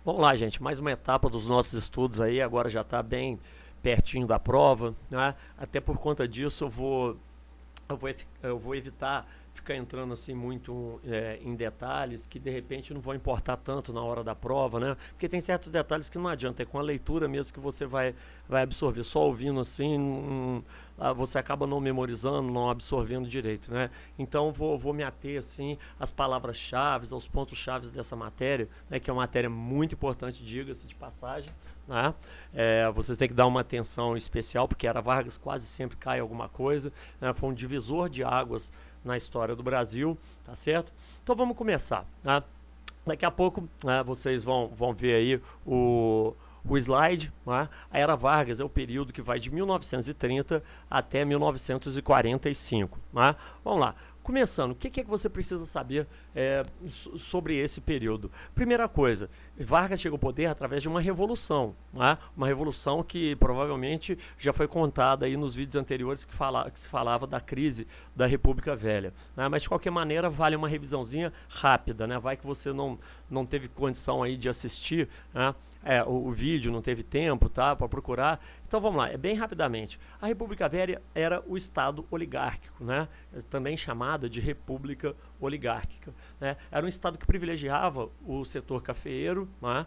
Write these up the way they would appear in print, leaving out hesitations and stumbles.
Vamos lá, gente, mais uma etapa dos nossos estudos aí, agora já está bem pertinho da prova, né? Até por conta disso eu vou evitar ficar entrando assim muito em detalhes que de repente não vão importar tanto na hora da prova, né? Porque tem certos detalhes que não adianta, é com a leitura mesmo que você vai absorver. Só ouvindo assim, você acaba não memorizando, não absorvendo direito, né? Então vou me ater assim às palavras-chave, aos pontos-chave dessa matéria, né? Que é uma matéria muito importante, diga-se de passagem, né? Vocês têm que dar uma atenção especial, porque Era Vargas quase sempre cai alguma coisa, né? Foi um divisor de águas na história do Brasil, tá certo? Então vamos começar, né? Daqui a pouco, né, vocês vão ver aí o slide, né? A Era Vargas é o período que vai de 1930 até 1945, né? Vamos lá. Começando, o que você precisa saber sobre esse período? Primeira coisa, Vargas chegou ao poder através de uma revolução, né? Uma revolução que provavelmente já foi contada aí nos vídeos anteriores que se falava da crise da República Velha, né? Mas de qualquer maneira vale uma revisãozinha rápida, né? Vai que você não teve condição aí de assistir, né? O vídeo, não teve tempo, tá, para procurar. Então vamos lá, bem rapidamente. A República Velha era o Estado oligárquico, né? Também chamada de República Oligárquica, né? Era um Estado que privilegiava o setor cafeeiro, né?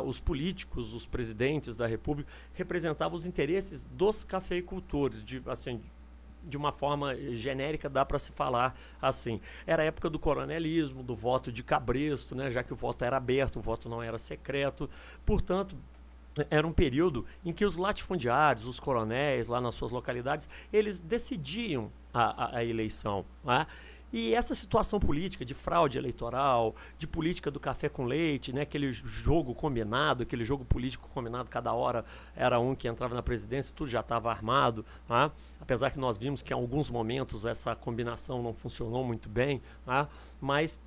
Os políticos, os presidentes da República representavam os interesses dos cafeicultores, de uma forma genérica dá para se falar assim. Era a época do coronelismo, do voto de cabresto, né, já que o voto era aberto, o voto não era secreto. Portanto, era um período em que os latifundiários, os coronéis lá nas suas localidades, eles decidiam a eleição, né? E essa situação política de fraude eleitoral, de política do café com leite, né, aquele jogo combinado, aquele jogo político combinado, cada hora era um que entrava na presidência, tudo já estava armado, né? Apesar que nós vimos que em alguns momentos essa combinação não funcionou muito bem, né? Mas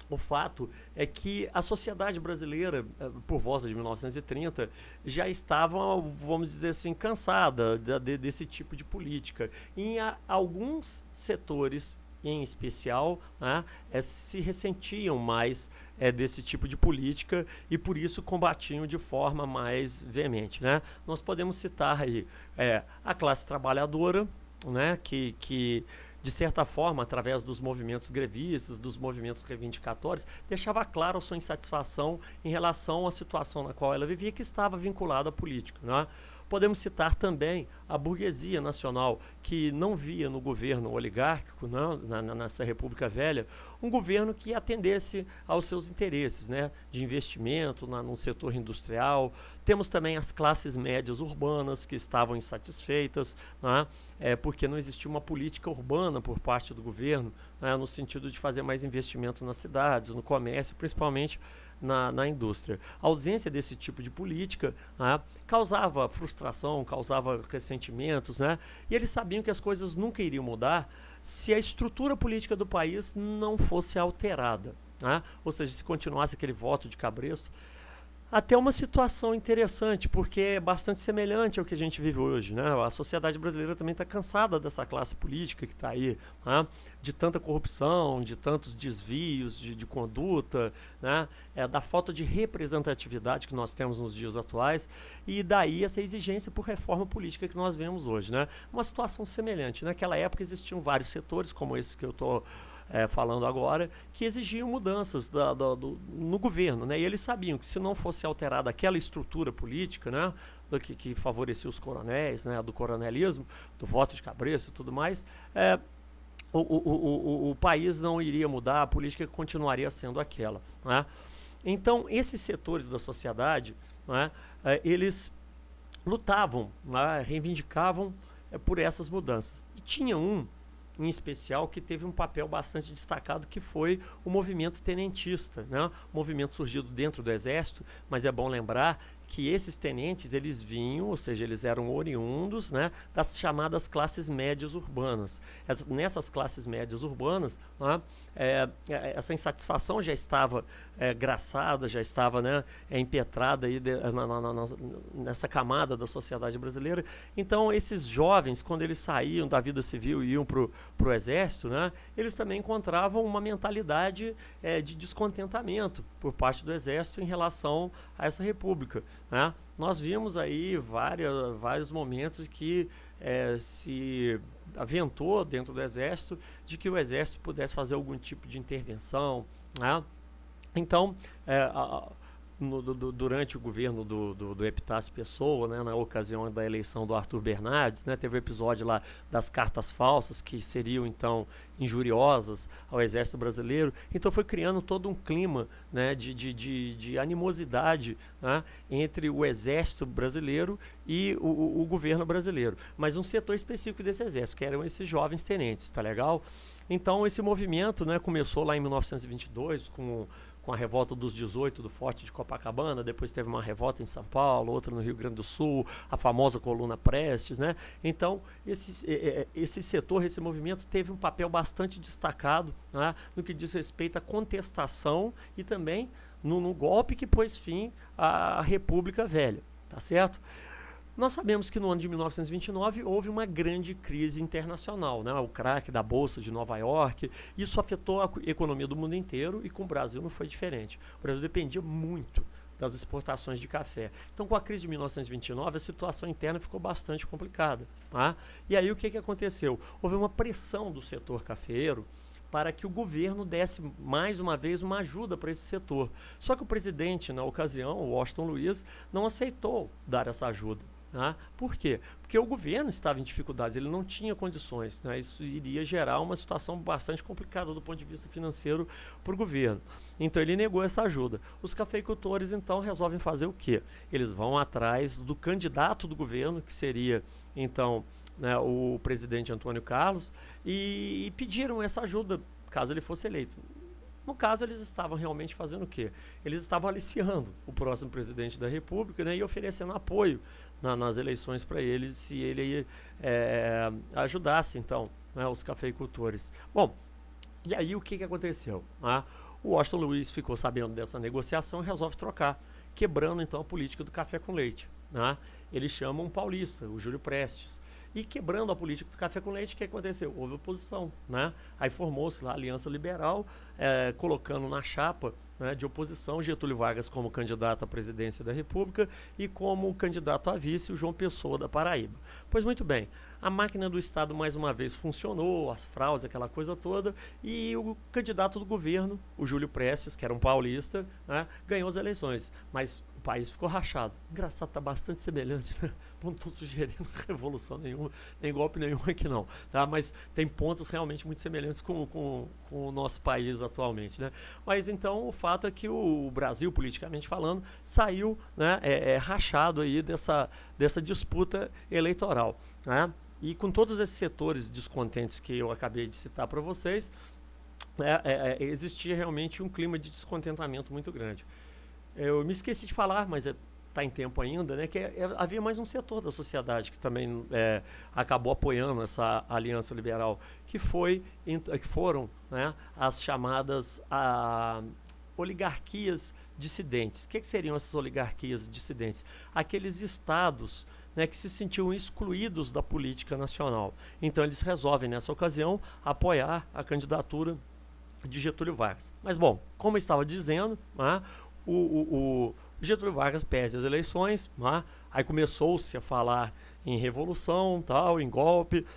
o fato é que a sociedade brasileira, por volta de 1930, já estava, vamos dizer assim, cansada desse tipo de política. E em alguns setores em especial, né, se ressentiam mais desse tipo de política e por isso combatiam de forma mais veemente, né? Nós podemos citar aí a classe trabalhadora, né, que de certa forma, através dos movimentos grevistas, dos movimentos reivindicatórios, deixava claro a sua insatisfação em relação à situação na qual ela vivia, que estava vinculada à política, né? Podemos citar também a burguesia nacional, que não via no governo oligárquico, né, nessa República Velha, um governo que atendesse aos seus interesses, né, de investimento no setor industrial. Temos também as classes médias urbanas que estavam insatisfeitas, né, porque não existia uma política urbana por parte do governo, né, no sentido de fazer mais investimentos nas cidades, no comércio, principalmente na indústria. A ausência desse tipo de política, né, causava frustração, causava ressentimentos, né, e eles sabiam que as coisas nunca iriam mudar se a estrutura política do país não fosse alterada, né? Ou seja, se continuasse aquele voto de cabresto. Até uma situação interessante, porque é bastante semelhante ao que a gente vive hoje, né? A sociedade brasileira também está cansada dessa classe política que está aí, né? De tanta corrupção, de tantos desvios de conduta, né? Da falta de representatividade que nós temos nos dias atuais e daí essa exigência por reforma política que nós vemos hoje, né? Uma situação semelhante. Naquela época existiam vários setores, como esse que eu estou falando agora, que exigiam mudanças no governo, né? E eles sabiam que se não fosse alterada aquela estrutura política, né, que favorecia os coronéis, né, do coronelismo, do voto de cabresto e tudo mais, o país não iria mudar, a política continuaria sendo aquela, né? Então, esses setores da sociedade, né, eles lutavam, né, reivindicavam por essas mudanças. E tinha em especial, que teve um papel bastante destacado, que foi o movimento tenentista, né? Um movimento surgido dentro do Exército, mas é bom lembrar que esses tenentes, eles vinham, ou seja, eles eram oriundos, né, das chamadas classes médias urbanas. Nessas classes médias urbanas, né, essa insatisfação já estava graçada, já estava, né, impetrada aí nessa camada da sociedade brasileira. Então, esses jovens, quando eles saíam da vida civil e iam para o exército, né, eles também encontravam uma mentalidade de descontentamento por parte do exército em relação a essa república, né? Nós vimos aí vários momentos que se aventou dentro do exército de que o exército pudesse fazer algum tipo de intervenção, né? Então, durante o governo do Epitácio Pessoa, né, na ocasião da eleição do Arthur Bernardes, né, teve o episódio lá das cartas falsas, que seriam, então, injuriosas ao Exército Brasileiro. Então foi criando todo um clima, né, de animosidade, né, entre o Exército Brasileiro e o governo brasileiro. Mas um setor específico desse Exército, que eram esses jovens tenentes, tá legal? Então esse movimento, né, começou lá em 1922 com a revolta dos 18 do Forte de Copacabana, depois teve uma revolta em São Paulo, outra no Rio Grande do Sul, a famosa Coluna Prestes, né? Então, esse setor, esse movimento teve um papel bastante destacado, né, no que diz respeito à contestação e também no golpe que pôs fim à República Velha, tá certo? Nós sabemos que no ano de 1929 houve uma grande crise internacional, né? O crack da Bolsa de Nova York. Isso afetou a economia do mundo inteiro e com o Brasil não foi diferente. O Brasil dependia muito das exportações de café. Então, com a crise de 1929, a situação interna ficou bastante complicada, tá? E aí o que aconteceu? Houve uma pressão do setor cafeeiro para que o governo desse mais uma vez uma ajuda para esse setor. Só que o presidente, na ocasião, o Washington Luiz, não aceitou dar essa ajuda. Né? Por quê? Porque o governo estava em dificuldades, ele não tinha condições, né? Isso iria gerar uma situação bastante complicada do ponto de vista financeiro para o governo. Então ele negou essa ajuda. Os cafeicultores então resolvem fazer o quê? Eles vão atrás do candidato do governo, que seria então, né, o presidente Antônio Carlos, e pediram essa ajuda caso ele fosse eleito. No caso, eles estavam realmente fazendo o quê? Eles estavam aliciando o próximo presidente da República, né, e oferecendo apoio nas eleições para ele, se ele ajudasse, então, né, os cafeicultores. Bom, e aí o que aconteceu? Né? O Washington Luiz ficou sabendo dessa negociação e resolve trocar, quebrando, então, a política do café com leite. Né? Ele chama um paulista, o Júlio Prestes. E quebrando a política do café com leite, o que aconteceu? Houve oposição, né? Aí formou-se lá a Aliança Liberal, colocando na chapa, né, de oposição Getúlio Vargas como candidato à presidência da República e como candidato a vice o João Pessoa da Paraíba. Pois muito bem, a máquina do Estado mais uma vez funcionou, as fraudes, aquela coisa toda, e o candidato do governo, o Júlio Prestes, que era um paulista, né, ganhou as eleições, mas o país ficou rachado. Engraçado, está bastante semelhante, né? Não estou sugerindo revolução nenhuma, nem golpe nenhum aqui não, tá? Mas tem pontos realmente muito semelhantes com o nosso país atualmente, né? Mas então o fato é que o Brasil, politicamente falando, saiu, né, rachado aí dessa disputa eleitoral, né? E com todos esses setores descontentes que eu acabei de citar para vocês, existia realmente um clima de descontentamento muito grande. Eu me esqueci de falar, mas está em tempo ainda, né, que havia mais um setor da sociedade que também acabou apoiando essa aliança liberal, que foram, né, as chamadas oligarquias dissidentes. O que seriam essas oligarquias dissidentes? Aqueles estados, né, que se sentiam excluídos da política nacional. Então eles resolvem, nessa ocasião, apoiar a candidatura de Getúlio Vargas. Mas, bom, como eu estava dizendo, né, o Getúlio Vargas perde as eleições, né? Aí começou-se a falar em revolução, tal, em golpe.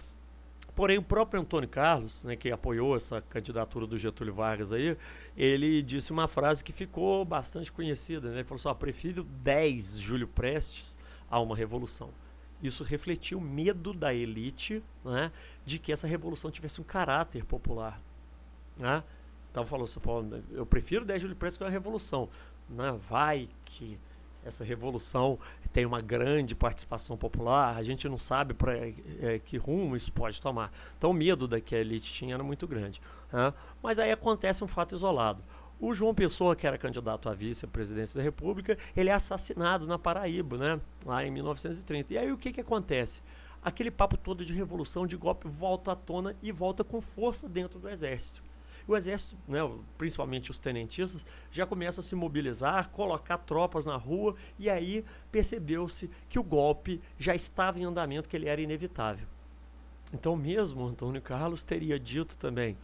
Porém, o próprio Antônio Carlos, né, que apoiou essa candidatura do Getúlio Vargas aí, ele disse uma frase que ficou bastante conhecida, né? Ele falou assim: prefiro 10 Júlio Prestes a uma revolução. Isso refletiu o medo da elite, né, de que essa revolução tivesse um caráter popular, né? Então falou assim: eu prefiro 10 Júlio Prestes que uma revolução. Né? Vai que essa revolução tem uma grande participação popular, a gente não sabe para que rumo isso pode tomar. Então o medo da que a elite tinha era muito grande, né? Mas aí acontece um fato isolado. O João Pessoa, que era candidato à vice-presidência da República, ele é assassinado na Paraíba, né? Lá em 1930. E aí o que acontece? Aquele papo todo de revolução, de golpe, volta à tona e volta com força dentro do Exército. O Exército, né, principalmente os tenentistas, já começa a se mobilizar, colocar tropas na rua, e aí percebeu-se que o golpe já estava em andamento, que ele era inevitável. Então mesmo Antônio Carlos teria dito também,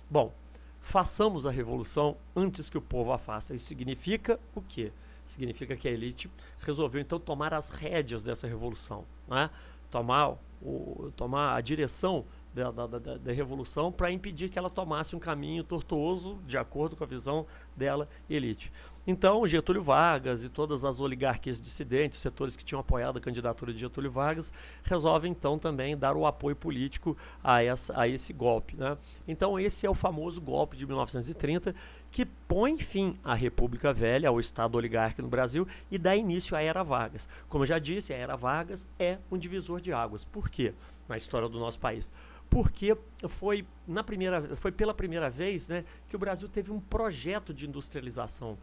bom, façamos a revolução antes que o povo a faça. Isso significa o quê? Significa que a elite resolveu então tomar as rédeas dessa revolução, né? Tomar a direção da revolução para impedir que ela tomasse um caminho tortuoso de acordo com a visão dela, elite. Então, Getúlio Vargas e todas as oligarquias dissidentes, setores que tinham apoiado a candidatura de Getúlio Vargas, resolvem então também dar o apoio político a esse golpe, né? Então, esse é o famoso golpe de 1930, que põe fim à República Velha, ao Estado oligárquico no Brasil, e dá início à Era Vargas. Como eu já disse, a Era Vargas é um divisor de águas. Por quê? Na história do nosso país. Porque foi pela primeira vez, né, que o Brasil teve um projeto de industrialização,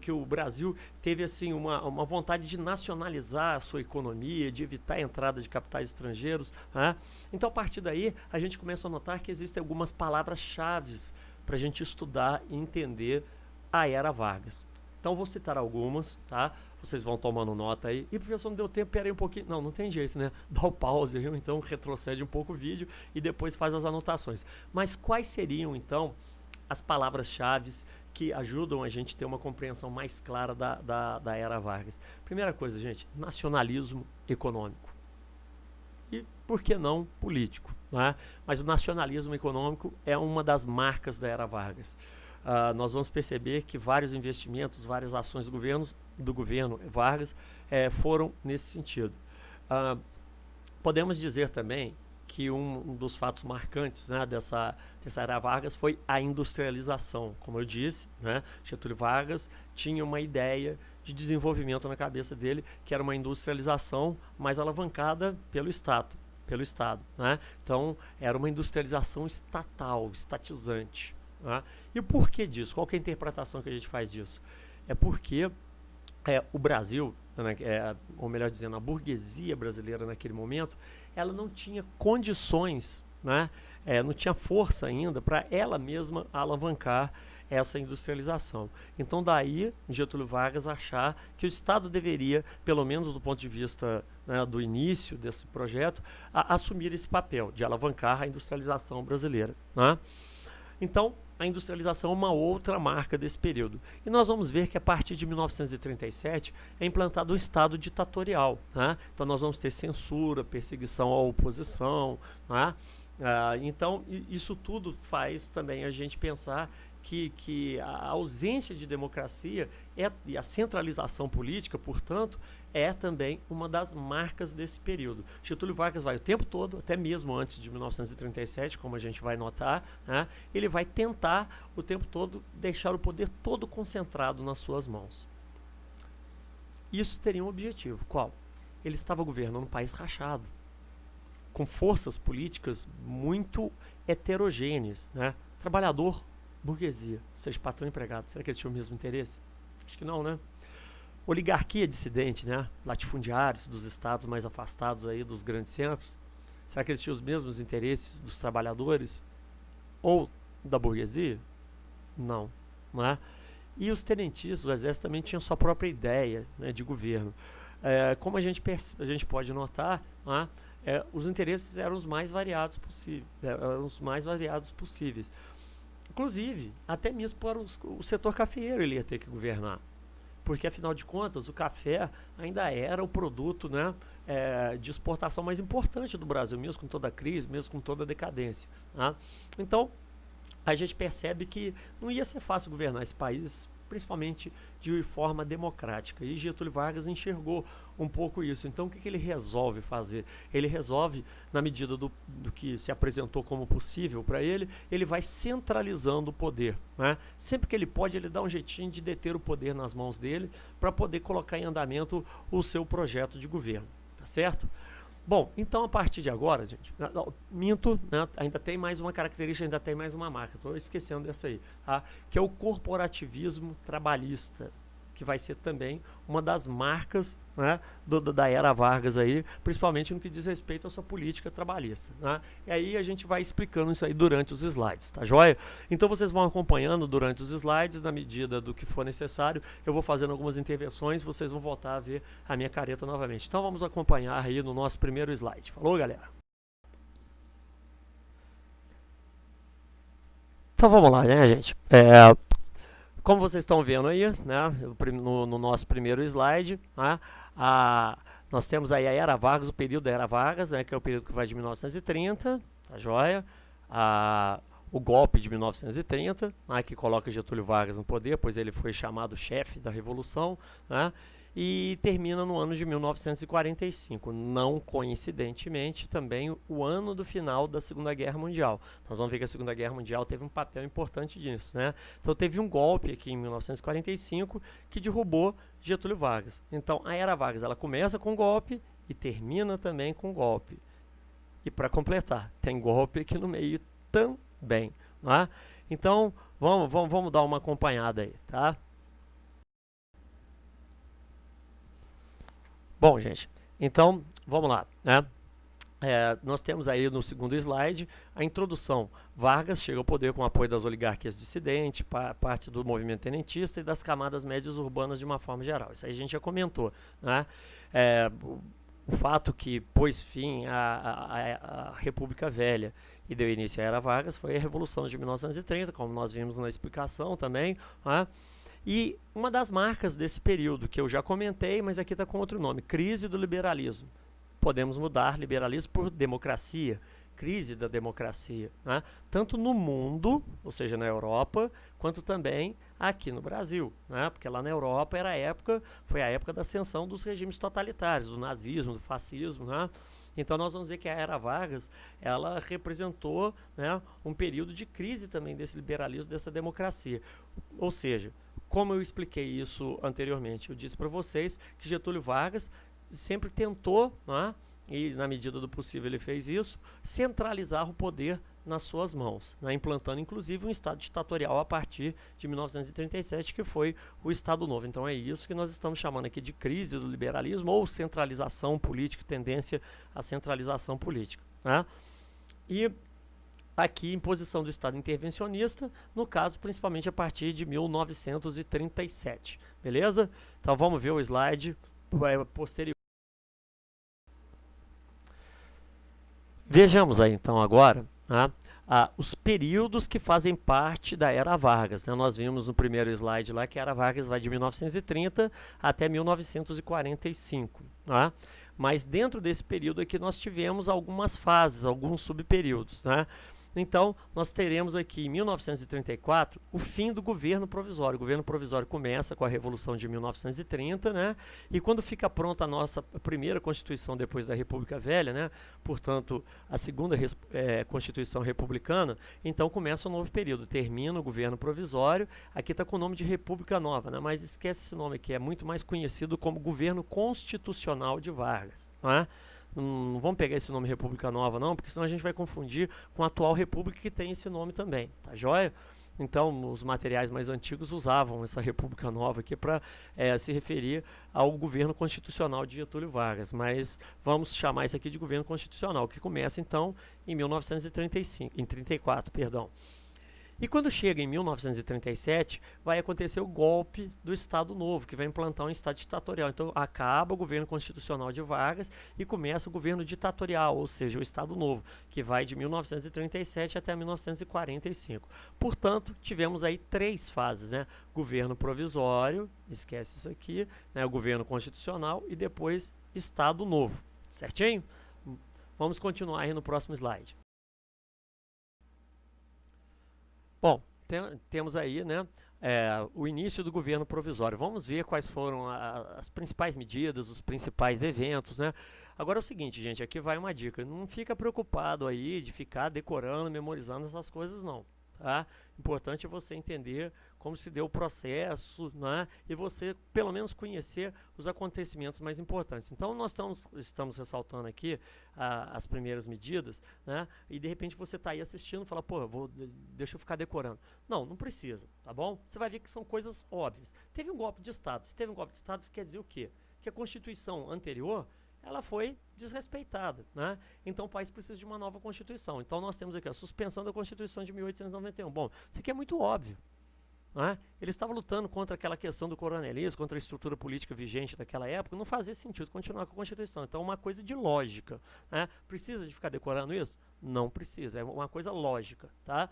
que o Brasil teve assim, uma vontade de nacionalizar a sua economia, de evitar a entrada de capitais estrangeiros, né? Então, a partir daí, a gente começa a notar que existem algumas palavras-chave para a gente estudar e entender a Era Vargas. Então, vou citar algumas, tá? Vocês vão tomando nota aí. E, professor, não deu tempo, peraí um pouquinho. Não tem jeito, né? Dá o pause, viu? Então, retrocede um pouco o vídeo e depois faz as anotações. Mas quais seriam, então, as palavras-chave que ajudam a gente a ter uma compreensão mais clara da Era Vargas? Primeira coisa, gente, nacionalismo econômico. E, por que não, político, né? Mas o nacionalismo econômico é uma das marcas da Era Vargas. Nós vamos perceber que vários investimentos, várias ações do governo Vargas foram nesse sentido. Podemos dizer também que um dos fatos marcantes, né, dessa Era Vargas foi a industrialização. Como eu disse, né, Getúlio Vargas tinha uma ideia de desenvolvimento na cabeça dele, que era uma industrialização mais alavancada pelo Estado. Né? Então, era uma industrialização estatal, estatizante. E o porquê disso? Qual que é a interpretação que a gente faz disso? É porque o Brasil, ou melhor dizendo, a burguesia brasileira naquele momento, ela não tinha condições, né? Não tinha força ainda para ela mesma alavancar essa industrialização. Então daí Getúlio Vargas achar que o Estado deveria, pelo menos do ponto de vista, né, do início desse projeto, assumir esse papel de alavancar a industrialização brasileira, né? Então, a industrialização é uma outra marca desse período. E nós vamos ver que a partir de 1937 é implantado um Estado ditatorial, né? Então nós vamos ter censura, perseguição à oposição, né? Então isso tudo faz também a gente pensar que a ausência de democracia e a centralização política, portanto, é também uma das marcas desse período. Getúlio Vargas vai o tempo todo, até mesmo antes de 1937, como a gente vai notar, né, ele vai tentar o tempo todo deixar o poder todo concentrado nas suas mãos. Isso teria um objetivo. Qual? Ele estava governando um país rachado, com forças políticas muito heterogêneas, né? Trabalhador, burguesia, ou seja, patrão e empregado. Será que eles tinham o mesmo interesse? Acho que não, né? Oligarquia dissidente, né? Latifundiários dos estados mais afastados aí dos grandes centros. Será que eles tinham os mesmos interesses dos trabalhadores ou da burguesia? Não, não é? E os tenentistas, o exército também tinha sua própria ideia, né, de governo. Como a gente pode notar, né, os interesses eram os mais variados possíveis. Inclusive, até mesmo para o setor cafeeiro ele ia ter que governar. Porque, afinal de contas, o café ainda era o produto, né, de exportação mais importante do Brasil, mesmo com toda a crise, mesmo com toda a decadência. Né? Então, a gente percebe que não ia ser fácil governar esse país, principalmente de forma democrática. E Getúlio Vargas enxergou um pouco isso. Então, o que ele resolve fazer? Ele resolve, na medida do que se apresentou como possível para ele, ele vai centralizando o poder, né? Sempre que ele pode, ele dá um jeitinho de deter o poder nas mãos dele para poder colocar em andamento o seu projeto de governo. Tá certo? Bom, então a partir de agora, gente, minto, né, ainda tem mais uma característica, ainda tem mais uma marca, estou esquecendo dessa aí, tá? Que é o corporativismo trabalhista, que vai ser também uma das marcas, né, da era Vargas aí, principalmente no que diz respeito à sua política trabalhista, né? E aí a gente vai explicando isso aí durante os slides, tá joia? Então vocês vão acompanhando durante os slides, na medida do que for necessário, eu vou fazendo algumas intervenções, vocês vão voltar a ver a minha careta novamente. Então vamos acompanhar aí no nosso primeiro slide. Falou, galera? Então vamos lá, né, gente? Como vocês estão vendo aí, né, no nosso primeiro slide, né, nós temos aí a Era Vargas, o período da Era Vargas, né, que é o período que vai de 1930, tá joia? O golpe de 1930, né, que coloca Getúlio Vargas no poder, pois ele foi chamado chefe da Revolução, né, e termina no ano de 1945, não coincidentemente também o ano do final da Segunda Guerra Mundial. Nós vamos ver que a Segunda Guerra Mundial teve um papel importante nisso, né? Então teve um golpe aqui em 1945 que derrubou Getúlio Vargas. Então a Era Vargas ela começa com golpe e termina também com golpe. E para completar, tem golpe aqui no meio também, não é? Então vamos dar uma acompanhada aí, tá? Bom, gente, então vamos lá, né? Nós temos aí no segundo slide a introdução. Vargas chega ao poder com o apoio das oligarquias dissidentes, parte do movimento tenentista e das camadas médias urbanas de uma forma geral. Isso aí a gente já comentou, né? O fato que pôs fim à República Velha e deu início à Era Vargas foi a Revolução de 1930, como nós vimos na explicação também, né? E uma das marcas desse período, que eu já comentei, mas aqui está com outro nome, crise do liberalismo. Podemos mudar liberalismo por democracia, crise da democracia, né? Tanto no mundo, ou seja, na Europa, quanto também aqui no Brasil, né? Porque lá na Europa foi a época da ascensão dos regimes totalitários, do nazismo, do fascismo, né? Então nós vamos ver que a Era Vargas, ela representou, né, um período de crise também desse liberalismo, dessa democracia. Ou seja, como eu expliquei isso anteriormente, eu disse para vocês que Getúlio Vargas sempre tentou, né, e na medida do possível ele fez isso, centralizar o poder nas suas mãos, né, implantando inclusive um Estado ditatorial a partir de 1937, que foi o Estado Novo. Então é isso que nós estamos chamando aqui de crise do liberalismo ou centralização política, tendência à centralização política, né? E aqui imposição do Estado intervencionista, no caso principalmente a partir de 1937, beleza? Então vamos ver o slide posterior. Vejamos aí então agora, né, os períodos que fazem parte da Era Vargas, né? Nós vimos no primeiro slide lá que a Era Vargas vai de 1930 até 1945, né? Mas dentro desse período aqui nós tivemos algumas fases, alguns subperíodos, né? Então, nós teremos aqui em 1934 o fim do governo provisório. O governo provisório começa com a Revolução de 1930, né? E quando fica pronta a nossa primeira Constituição depois da República Velha, né? Portanto, a segunda Constituição republicana, então começa um novo período. Termina o governo provisório, aqui está com o nome de República Nova, né? Mas esquece esse nome aqui, é muito mais conhecido como Governo Constitucional de Vargas, não é? Não vamos pegar esse nome República Nova não, porque senão a gente vai confundir com a atual República que tem esse nome também, tá joia? Então, os materiais mais antigos usavam essa República Nova aqui para se referir ao governo constitucional de Getúlio Vargas, mas vamos chamar isso aqui de governo constitucional, que começa então em 1934, perdão. E quando chega em 1937, vai acontecer o golpe do Estado Novo, que vai implantar um Estado ditatorial. Então, acaba o governo constitucional de Vargas e começa o governo ditatorial, ou seja, o Estado Novo, que vai de 1937 até 1945. Portanto, tivemos aí 3 fases, né? Governo provisório, esquece isso aqui, né? O governo constitucional e depois Estado Novo, certinho? Vamos continuar aí no próximo slide. Bom, temos aí, né, o início do governo provisório. Vamos ver quais foram as principais medidas, os principais eventos, né? Agora é o seguinte, gente, aqui vai uma dica. Não fica preocupado aí de ficar decorando, memorizando essas coisas, não. Tá? Importante é você entender como se deu o processo, né? E você pelo menos conhecer os acontecimentos mais importantes. Então nós estamos ressaltando aqui as primeiras medidas, né? E de repente você está aí assistindo e fala, pô, deixa eu ficar decorando. Não precisa, tá bom? Você vai ver que são coisas óbvias. Teve um golpe de Estado. Se teve um golpe de Estado, isso quer dizer o quê? Que a Constituição anterior ela foi desrespeitada, né? Então o país precisa de uma nova Constituição. Então nós temos aqui a suspensão da Constituição de 1891. Bom, isso aqui é muito óbvio, né? Ele estava lutando contra aquela questão do coronelismo, contra a estrutura política vigente daquela época, não fazia sentido continuar com a Constituição. Então é uma coisa de lógica, né? Precisa de ficar decorando isso? Não precisa, é uma coisa lógica, tá?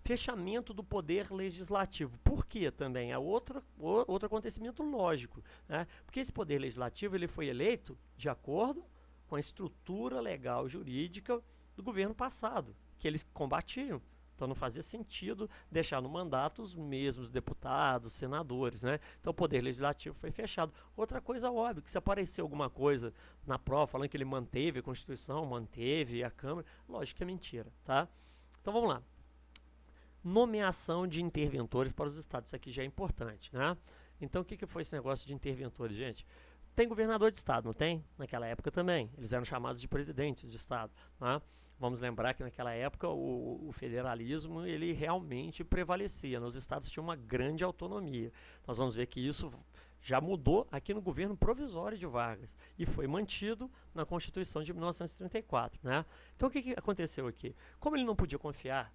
Fechamento do poder legislativo. Por quê também? É outro acontecimento lógico, né? Porque esse poder legislativo ele foi eleito de acordo com a estrutura legal jurídica do governo passado, que eles combatiam. Então não fazia sentido deixar no mandato os mesmos deputados, senadores, né? Então o poder legislativo foi fechado. Outra coisa óbvia, que se aparecer alguma coisa na prova falando que ele manteve a Constituição, manteve a Câmara, lógico que é mentira, tá? Então vamos lá. Nomeação de interventores para os estados. Isso aqui já é importante, né? Então, o que foi esse negócio de interventores, gente? Tem governador de estado, não tem? Naquela época também. Eles eram chamados de presidentes de estado, né? Vamos lembrar que naquela época o federalismo ele realmente prevalecia. Os estados tinham uma grande autonomia. Nós vamos ver que isso já mudou aqui no governo provisório de Vargas e foi mantido na Constituição de 1934, né? Então, o que aconteceu aqui? Como ele não podia confiar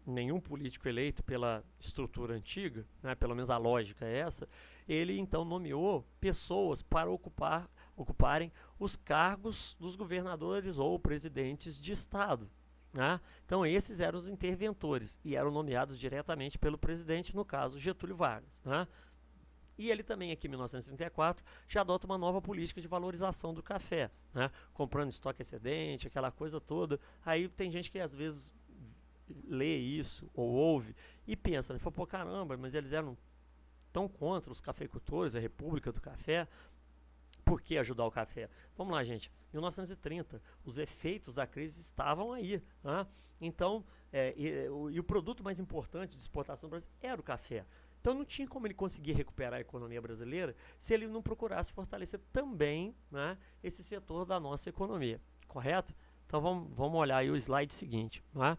nenhum político eleito pela estrutura antiga, né, pelo menos a lógica é essa, ele então nomeou pessoas para ocuparem os cargos dos governadores ou presidentes de estado, né? Então esses eram os interventores e eram nomeados diretamente pelo presidente, no caso Getúlio Vargas, né? E ele também, aqui em 1934, já adota uma nova política de valorização do café, né? Comprando estoque excedente, aquela coisa toda. Aí tem gente que às vezes lê isso ou ouve e pensa, né? Fala, pô, caramba, mas eles eram tão contra os cafeicultores, a República do Café, por que ajudar o café? Vamos lá, gente, 1930, os efeitos da crise estavam aí, né? Então, o produto mais importante de exportação do Brasil era o café. Então não tinha como ele conseguir recuperar a economia brasileira se ele não procurasse fortalecer também, né, esse setor da nossa economia, correto? Então vamos olhar aí o slide seguinte, né?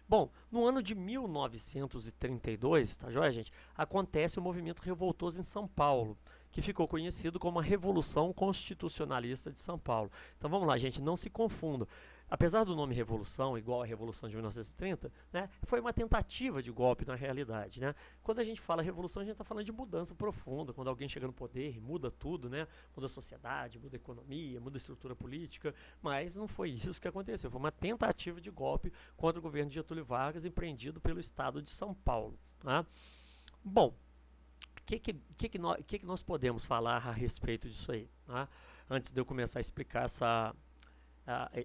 Bom, no ano de 1932, tá joia, gente? Acontece o movimento revoltoso em São Paulo, que ficou conhecido como a Revolução Constitucionalista de São Paulo. Então vamos lá, gente, não se confundam. Apesar do nome Revolução, igual a Revolução de 1930, né, foi uma tentativa de golpe na realidade, né? Quando a gente fala revolução, a gente está falando de mudança profunda, quando alguém chega no poder e muda tudo, né? Muda a sociedade, muda a economia, muda a estrutura política, mas não foi isso que aconteceu. Foi uma tentativa de golpe contra o governo de Getúlio Vargas, empreendido pelo estado de São Paulo, né? Bom, o que nós podemos falar a respeito disso aí, né? Antes de eu começar a explicar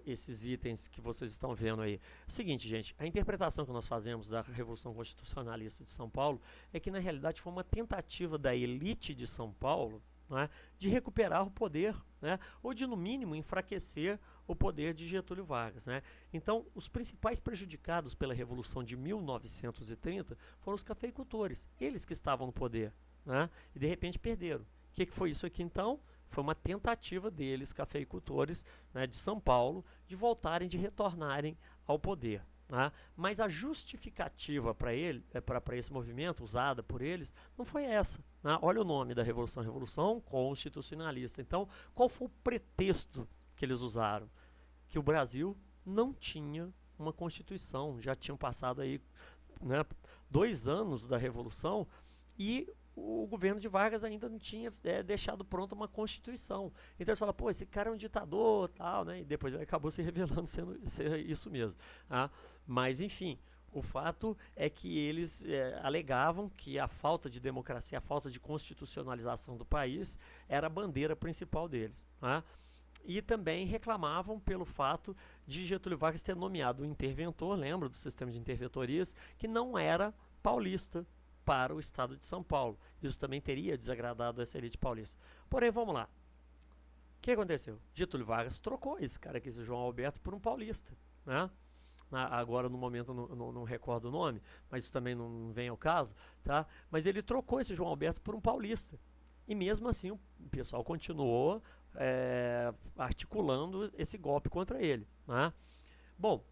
esses itens que vocês estão vendo aí. O seguinte, gente, a interpretação que nós fazemos da Revolução Constitucionalista de São Paulo é que, na realidade, foi uma tentativa da elite de São Paulo, né, de recuperar o poder, né, ou de, no mínimo, enfraquecer o poder de Getúlio Vargas, né? Então, os principais prejudicados pela Revolução de 1930 foram os cafeicultores, eles que estavam no poder, né, e de repente perderam. O que foi isso aqui, então? Foi uma tentativa deles, cafeicultores, né, de São Paulo, de voltarem, de retornarem ao poder, né? Mas a justificativa para esse movimento, usada por eles, não foi essa, né? Olha o nome da Revolução, Revolução Constitucionalista. Então, qual foi o pretexto que eles usaram? Que o Brasil não tinha uma Constituição, já tinham passado aí, né, 2 anos da Revolução e o governo de Vargas ainda não tinha deixado pronta uma Constituição. Então eles falam, pô, esse cara é um ditador, tal, né? E depois ele acabou se revelando ser isso mesmo, tá? Mas, enfim, o fato é que eles alegavam que a falta de democracia, a falta de constitucionalização do país era a bandeira principal deles, tá? E também reclamavam pelo fato de Getúlio Vargas ter nomeado um interventor, lembra do sistema de interventorias, que não era paulista, para o estado de São Paulo. Isso também teria desagradado essa elite paulista. Porém, vamos lá. O que aconteceu? Getúlio Vargas trocou esse cara aqui, esse João Alberto, por um paulista, né? agora no momento não recordo o nome, mas isso também não vem ao caso, tá? Mas ele trocou esse João Alberto por um paulista. E mesmo assim o pessoal continuou articulando esse golpe contra ele, né? Bom,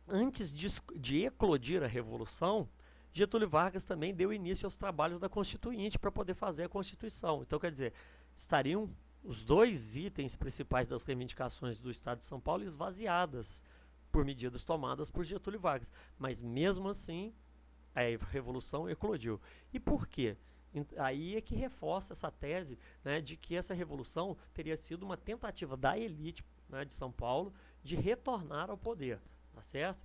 antes de eclodir a Revolução, Getúlio Vargas também deu início aos trabalhos da Constituinte para poder fazer a Constituição. Então, quer dizer, estariam os dois itens principais das reivindicações do Estado de São Paulo esvaziadas por medidas tomadas por Getúlio Vargas. Mas mesmo assim, a Revolução eclodiu. E por quê? Aí é que reforça essa tese, né, de que essa revolução teria sido uma tentativa da elite, né, de São Paulo de retornar ao poder, tá certo?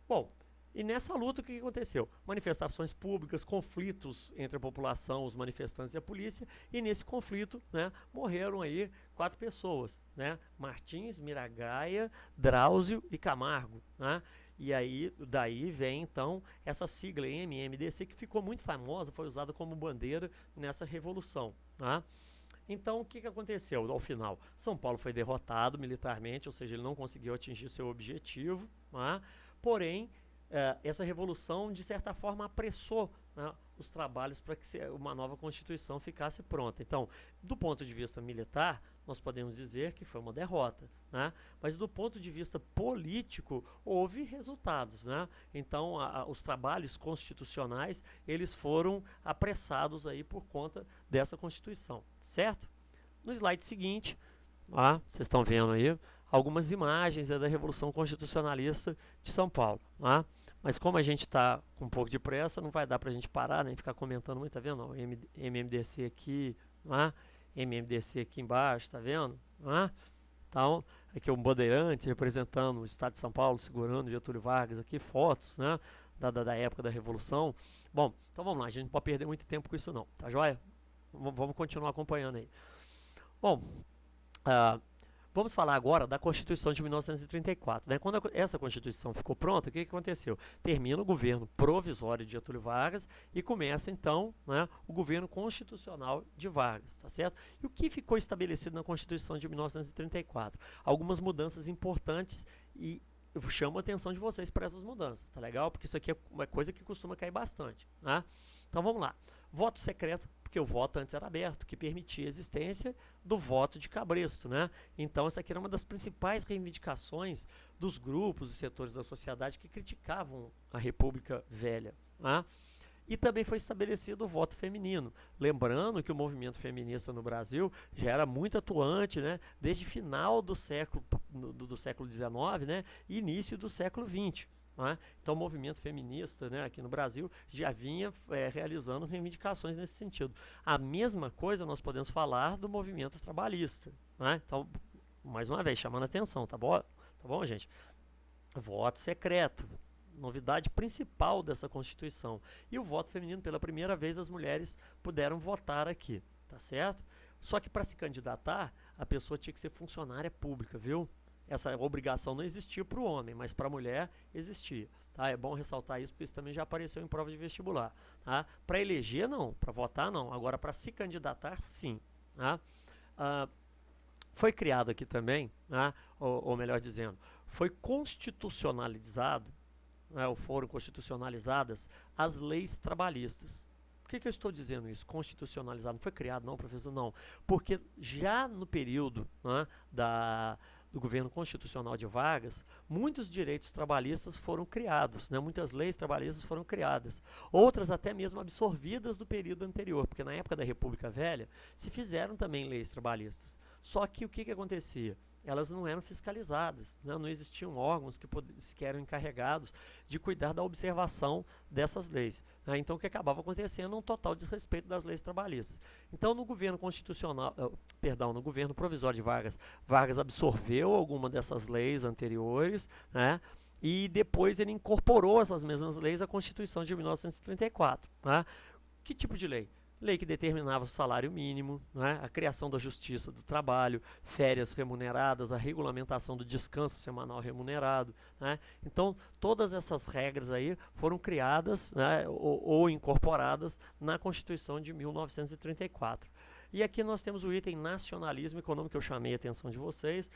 Bom, e nessa luta o que aconteceu? Manifestações públicas, conflitos entre a população, os manifestantes e a polícia, e nesse conflito, né, morreram aí 4 pessoas, né? Martins, Miragaia, Drauzio e Camargo, né? E aí, daí vem então essa sigla MMDC, que ficou muito famosa, foi usada como bandeira nessa revolução, tá? Então, o que aconteceu ao final? São Paulo foi derrotado militarmente, ou seja, ele não conseguiu atingir seu objetivo, tá? Porém, essa revolução, de certa forma, apressou, né, os trabalhos para que uma nova Constituição ficasse pronta. Então, do ponto de vista militar, nós podemos dizer que foi uma derrota, né? Mas do ponto de vista político, houve resultados, né? Então, os trabalhos constitucionais, eles foram apressados aí por conta dessa Constituição, certo? No slide seguinte, vocês estão vendo aí algumas imagens da Revolução Constitucionalista de São Paulo, tá? Mas como a gente está com um pouco de pressa, não vai dar para a gente parar nem ficar comentando muito, tá vendo? Ó, MMDC aqui, tá? MMDC aqui embaixo, tá vendo? Tá? Então, aqui é um bandeirante representando o Estado de São Paulo, segurando Getúlio Vargas aqui, fotos, né, da época da Revolução. Bom, então vamos lá, a gente não pode perder muito tempo com isso não, tá joia? Vamos continuar acompanhando aí. Bom, vamos falar agora da Constituição de 1934. Né? Quando essa Constituição ficou pronta, o que aconteceu? Termina o governo provisório de Getúlio Vargas e começa, então, né, o governo constitucional de Vargas. Tá certo? E o que ficou estabelecido na Constituição de 1934? Algumas mudanças importantes e eu chamo a atenção de vocês para essas mudanças, tá legal? Porque isso aqui é uma coisa que costuma cair bastante. Né? Então vamos lá. Voto secreto, porque o voto antes era aberto, que permitia a existência do voto de cabresto, né? Então essa aqui era uma das principais reivindicações dos grupos e setores da sociedade que criticavam a República Velha, né? E também foi estabelecido o voto feminino. Lembrando que o movimento feminista no Brasil já era muito atuante, né, desde final do século XIX, né, e início do século XX. Né? Então o movimento feminista, né, aqui no Brasil já vinha realizando reivindicações nesse sentido. A mesma coisa nós podemos falar do movimento trabalhista. Né? Então, mais uma vez, chamando a atenção, tá bom? Tá bom, gente? Voto secreto. Novidade principal dessa Constituição. E o voto feminino, pela primeira vez, as mulheres puderam votar aqui, tá certo? Só que para se candidatar, a pessoa tinha que ser funcionária pública, viu? Essa obrigação não existia para o homem, mas para a mulher existia. Tá? É bom ressaltar isso, porque isso também já apareceu em prova de vestibular. Tá? Para eleger, não. Para votar, não. Agora, para se candidatar, sim. Tá? Foi criado aqui também, tá? Ou melhor dizendo, foi constitucionalizado, ou foram constitucionalizadas as leis trabalhistas. Por que eu estou dizendo isso? Constitucionalizado. Não foi criado, não, professor? Não. Porque já no período, né, do governo constitucional de Vargas, muitos direitos trabalhistas foram criados, né, muitas leis trabalhistas foram criadas. Outras até mesmo absorvidas do período anterior, porque na época da República Velha se fizeram também leis trabalhistas. Só que o que acontecia? Elas não eram fiscalizadas, né? Não existiam órgãos que sequer eram encarregados de cuidar da observação dessas leis. Né? Então o que acabava acontecendo é um total desrespeito das leis trabalhistas. Então no governo constitucional, no governo provisório de Vargas, Vargas absorveu alguma dessas leis anteriores, né? E depois ele incorporou essas mesmas leis à Constituição de 1934. Né? Que tipo de lei? Lei que determinava o salário mínimo, né, a criação da justiça do trabalho, férias remuneradas, a regulamentação do descanso semanal remunerado. Né? Então, todas essas regras aí foram criadas, né, ou incorporadas na Constituição de 1934. E aqui nós temos o item nacionalismo econômico, que eu chamei a atenção de vocês.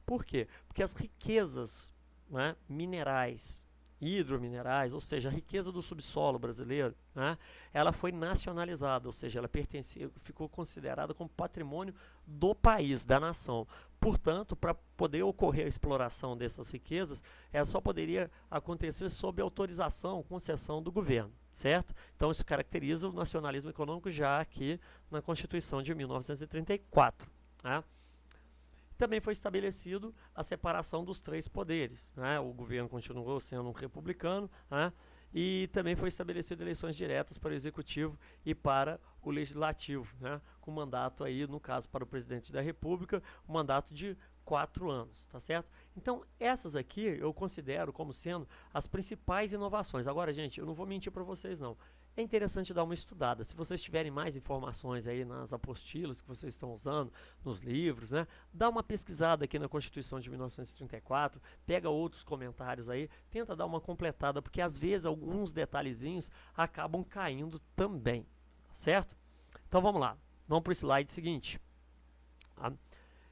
Por quê? Porque as riquezas né, minerais, hidrominerais, ou seja, a riqueza do subsolo brasileiro, né, ela foi nacionalizada, ou seja, ela pertencia, ficou considerada como patrimônio do país, da nação. Portanto, para poder ocorrer a exploração dessas riquezas, ela só poderia acontecer sob autorização, concessão do governo, certo? Então, isso caracteriza o nacionalismo econômico já aqui na Constituição de 1934. Né? Também foi estabelecido a separação dos três poderes. Né? O governo continuou sendo um republicano, né? E também foi estabelecido eleições diretas para o executivo e para o legislativo, né? Com mandato aí, no caso, para o presidente da República, um mandato de 4 anos, tá certo? Então, essas aqui eu considero como sendo as principais inovações. Agora, gente, eu não vou mentir para vocês, não. É interessante dar uma estudada. Se vocês tiverem mais informações aí nas apostilas que vocês estão usando, nos livros, né? Dá uma pesquisada aqui na Constituição de 1934, pega outros comentários aí, tenta dar uma completada, porque às vezes alguns detalhezinhos acabam caindo também, certo? Então vamos lá, vamos para o slide seguinte. Tá?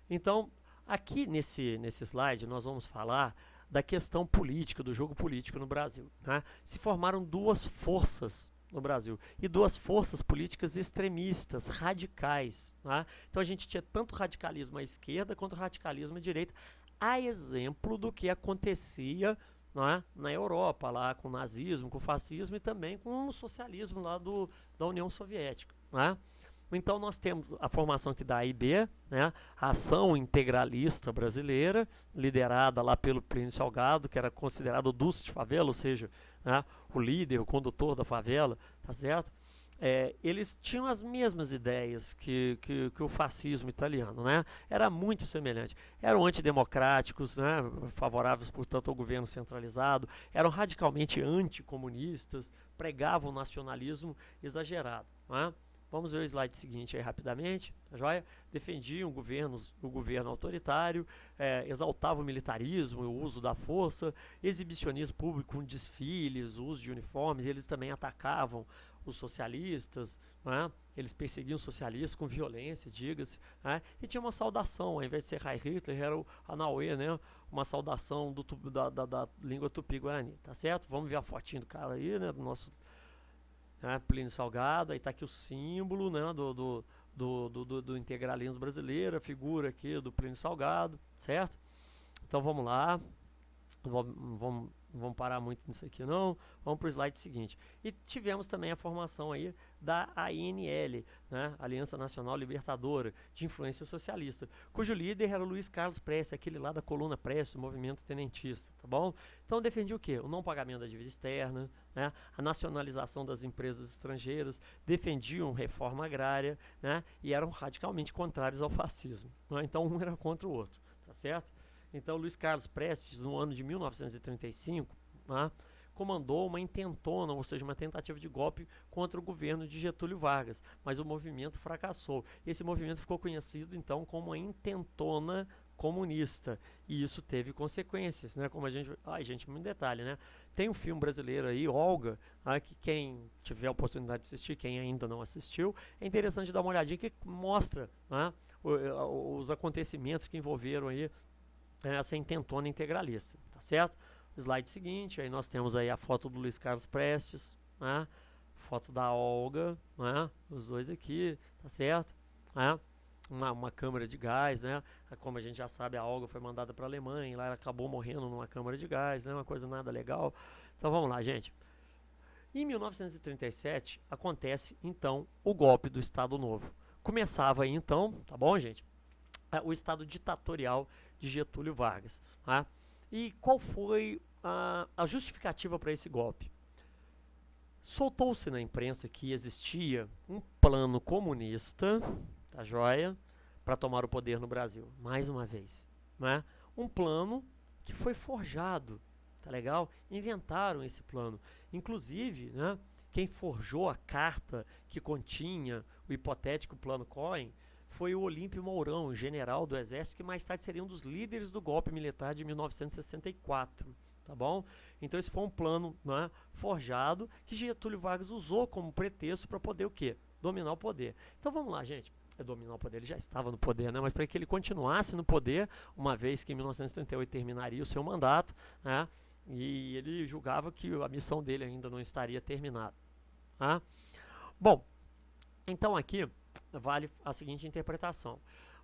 Então, aqui nesse slide nós vamos falar da questão política, do jogo político no Brasil. Né? Se formaram duas forças no Brasil, e duas forças políticas extremistas, radicais. Né? Então a gente tinha tanto radicalismo à esquerda quanto radicalismo à direita, a exemplo do que acontecia, né, na Europa, lá com o nazismo, com o fascismo e também com o socialismo lá da União Soviética. Né? Então nós temos a formação que dá a IB, né, a Ação Integralista Brasileira, liderada lá pelo Plínio Salgado, que era considerado o Dulce de favela, ou seja, né, o líder, o condutor da favela, tá certo? Eles tinham as mesmas ideias que o fascismo italiano, né? Era muito semelhante. Eram antidemocráticos, né? Favoráveis, portanto, ao governo centralizado, eram radicalmente anticomunistas, pregavam o nacionalismo exagerado, né? Vamos ver o slide seguinte aí rapidamente, tá joia? Defendiam o governo autoritário, exaltavam o militarismo, o uso da força, exibicionismo público com desfiles, o uso de uniformes, eles também atacavam os socialistas, né? Eles perseguiam os socialistas com violência, diga-se, né? E tinha uma saudação, ao invés de ser Heil Hitler, era o Hanauê, né? Uma saudação da língua tupi-guarani, tá certo? Vamos ver a fotinho do cara aí, né? Do nosso... Plínio Salgado, aí está aqui o símbolo, né, do integralismo brasileiro, a figura aqui do Plínio Salgado, certo? Então vamos lá, não vamos parar muito nisso aqui não, vamos para o slide seguinte. E tivemos também a formação aí da ANL, né, Aliança Nacional Libertadora, de influência socialista, cujo líder era o Luiz Carlos Prestes, aquele lá da coluna Prestes, do movimento tenentista, tá bom? Então defendia o quê? O não pagamento da dívida externa, né, a nacionalização das empresas estrangeiras, defendiam reforma agrária, né, e eram radicalmente contrários ao fascismo, né? Então um era contra o outro, tá certo? Então, Luiz Carlos Prestes, no ano de 1935, né, comandou uma intentona, ou seja, uma tentativa de golpe contra o governo de Getúlio Vargas, mas o movimento fracassou. Esse movimento ficou conhecido, então, como a intentona comunista, e isso teve consequências, né? Como a gente... Ai, gente, muito detalhe, né? Tem um filme brasileiro aí, Olga, que quem tiver a oportunidade de assistir, quem ainda não assistiu, é interessante dar uma olhadinha que mostra, né, os acontecimentos que envolveram aí essa intentona integralista, tá certo? O slide seguinte, aí nós temos aí a foto do Luiz Carlos Prestes, né? Foto da Olga, né? Os dois aqui, tá certo? Né? Uma câmara de gás, né? Como a gente já sabe, a Olga foi mandada para a Alemanha, e lá ela acabou morrendo numa câmara de gás, né? Uma coisa nada legal. Então vamos lá, gente. Em 1937 acontece então o golpe do Estado Novo. Começava aí então, tá bom, gente? O estado ditatorial de Getúlio Vargas. Tá? E qual foi a justificativa para esse golpe? Soltou-se na imprensa que existia um plano comunista, tá joia, para tomar o poder no Brasil, mais uma vez. Né? Um plano que foi forjado, tá legal? Inventaram esse plano. Inclusive, né, quem forjou a carta que continha o hipotético plano Cohen foi o Olímpio Mourão, general do Exército, que mais tarde seria um dos líderes do golpe militar de 1964, tá bom? Então esse foi um plano, né, forjado, que Getúlio Vargas usou como pretexto para poder o quê? dominar o poder. Então vamos lá, gente. Dominar o poder, ele já estava no poder, né? Mas para que ele continuasse no poder, uma vez que em 1938 terminaria o seu mandato, né? E ele julgava que a missão dele ainda não estaria terminada. Tá? Bom, então aqui vale a seguinte interpretação.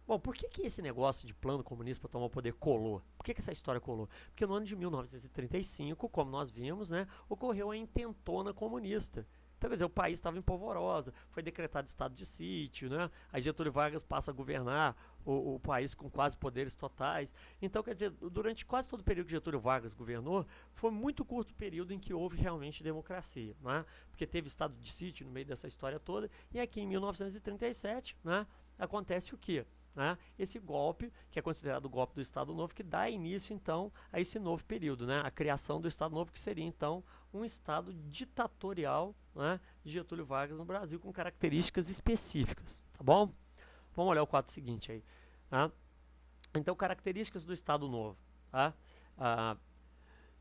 Bom, por que esse negócio de plano comunista para tomar o poder colou? Por que essa história colou? Porque no ano de 1935, como nós vimos, né, ocorreu a intentona comunista. Então, quer dizer, o país estava em polvorosa, foi decretado estado de sítio, né? Aí Getúlio Vargas passa a governar o país com quase poderes totais. Então, quer dizer, durante quase todo o período que Getúlio Vargas governou, foi muito curto o período em que houve realmente democracia, né? Porque teve estado de sítio no meio dessa história toda, e aqui em 1937, né, acontece o quê? Né? Esse golpe, que é considerado o golpe do Estado Novo, que dá início, então, a esse novo período, né? A criação do Estado Novo, que seria, então, um Estado ditatorial, né, de Getúlio Vargas no Brasil, com características específicas, tá bom? Vamos olhar o quadro seguinte aí. Tá? Então, características do Estado Novo. Tá?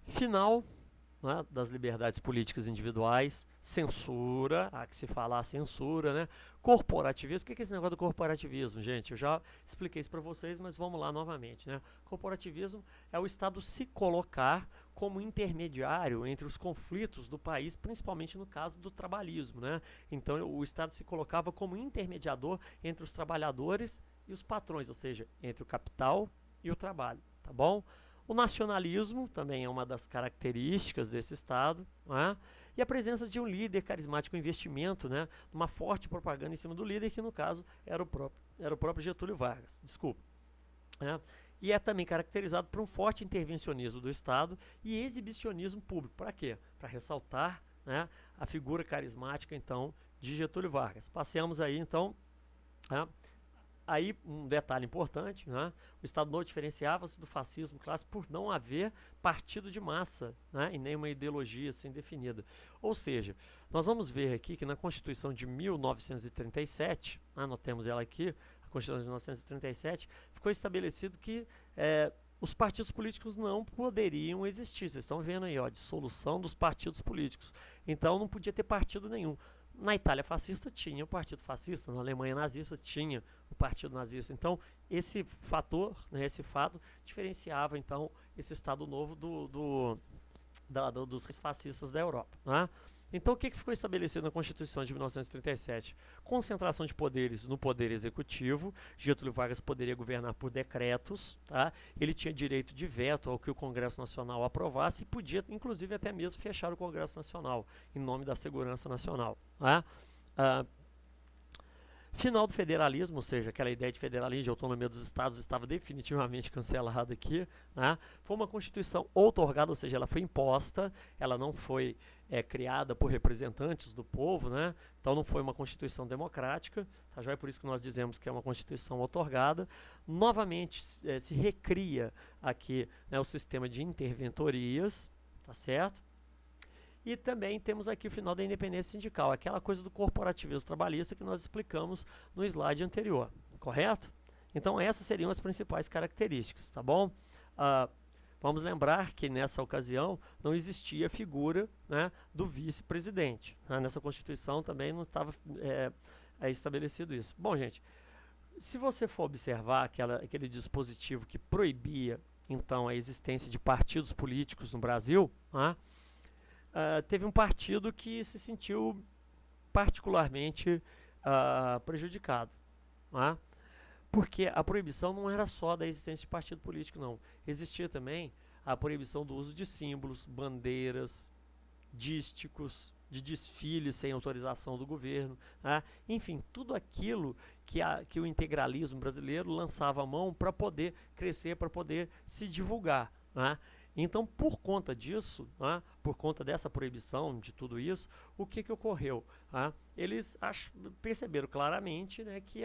Final, né, das liberdades políticas individuais, censura, há que se falar censura, né? Corporativismo. O que é esse negócio do corporativismo, gente? Eu já expliquei isso para vocês, mas vamos lá novamente, né? Corporativismo é o Estado se colocar como intermediário entre os conflitos do país, principalmente no caso do trabalhismo, né? Então o Estado se colocava como intermediador entre os trabalhadores e os patrões, ou seja, entre o capital e o trabalho, tá bom? O nacionalismo também é uma das características desse Estado, né? E a presença de um líder carismático, um investimento, né? Uma forte propaganda em cima do líder, que no caso era o próprio Getúlio Vargas, desculpa. Né? E é também caracterizado por um forte intervencionismo do Estado e exibicionismo público. Para quê? Para ressaltar, né, a figura carismática, então, de Getúlio Vargas. Passemos aí, então, né? Aí, um detalhe importante, né? O Estado Novo diferenciava-se do fascismo clássico por não haver partido de massa, né? E nem uma ideologia assim definida. Ou seja, nós vamos ver aqui que na Constituição de 1937, né, nós temos ela aqui, a Constituição de 1937, ficou estabelecido que os partidos políticos não poderiam existir. Vocês estão vendo aí, ó, a dissolução dos partidos políticos. Então, não podia ter partido nenhum. Na Itália fascista tinha o partido fascista, na Alemanha nazista tinha o partido nazista. Então, esse fator, né, esse fato, diferenciava então esse Estado Novo dos fascistas da Europa. Né? Então, o que ficou estabelecido na Constituição de 1937? Concentração de poderes no poder executivo. Getúlio Vargas poderia governar por decretos. Tá? Ele tinha direito de veto ao que o Congresso Nacional aprovasse e podia, inclusive, até mesmo fechar o Congresso Nacional, em nome da segurança nacional. Tá? Final do federalismo, ou seja, aquela ideia de federalismo, de autonomia dos estados, estava definitivamente cancelada aqui. Né? Foi uma Constituição outorgada, ou seja, ela foi imposta, ela não foi criada por representantes do povo, né? Então não foi uma Constituição democrática, tá? Já é por isso que nós dizemos que é uma Constituição outorgada. Novamente se recria aqui, né, o sistema de interventorias, tá certo? E também temos aqui o final da independência sindical, aquela coisa do corporativismo trabalhista que nós explicamos no slide anterior, correto? Então essas seriam as principais características, tá bom? Vamos lembrar que nessa ocasião não existia a figura, né, do vice-presidente. Né? Nessa Constituição também não estava estabelecido isso. Bom, gente, se você for observar aquele dispositivo que proibia, então, a existência de partidos políticos no Brasil, né? Teve um partido que se sentiu particularmente prejudicado. Né? Porque a proibição não era só da existência de partido político, não. Existia também a proibição do uso de símbolos, bandeiras, dísticos, de desfiles sem autorização do governo. Né? Enfim, tudo aquilo que o integralismo brasileiro lançava a mão para poder crescer, para poder se divulgar. Né? Então, por conta disso, né, por conta dessa proibição de tudo isso, o que ocorreu? Né? Eles perceberam claramente, né, que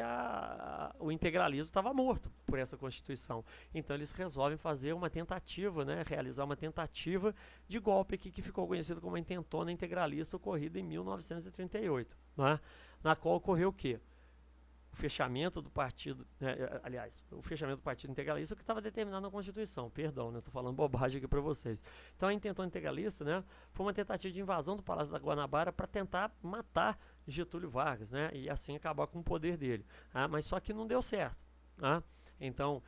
o integralismo estava morto por essa Constituição. Então, eles resolvem fazer uma tentativa, né, realizar uma tentativa de golpe aqui, que ficou conhecida como a intentona integralista, ocorrida em 1938, né, na qual ocorreu o quê? o fechamento do partido, aliás, o fechamento do Partido Integralista, o que estava determinado na Constituição, perdão, estou falando bobagem aqui para vocês. Então a intentona integralista, né, foi uma tentativa de invasão do Palácio da Guanabara para tentar matar Getúlio Vargas, né, e assim acabar com o poder dele. Mas só que não deu certo. Então,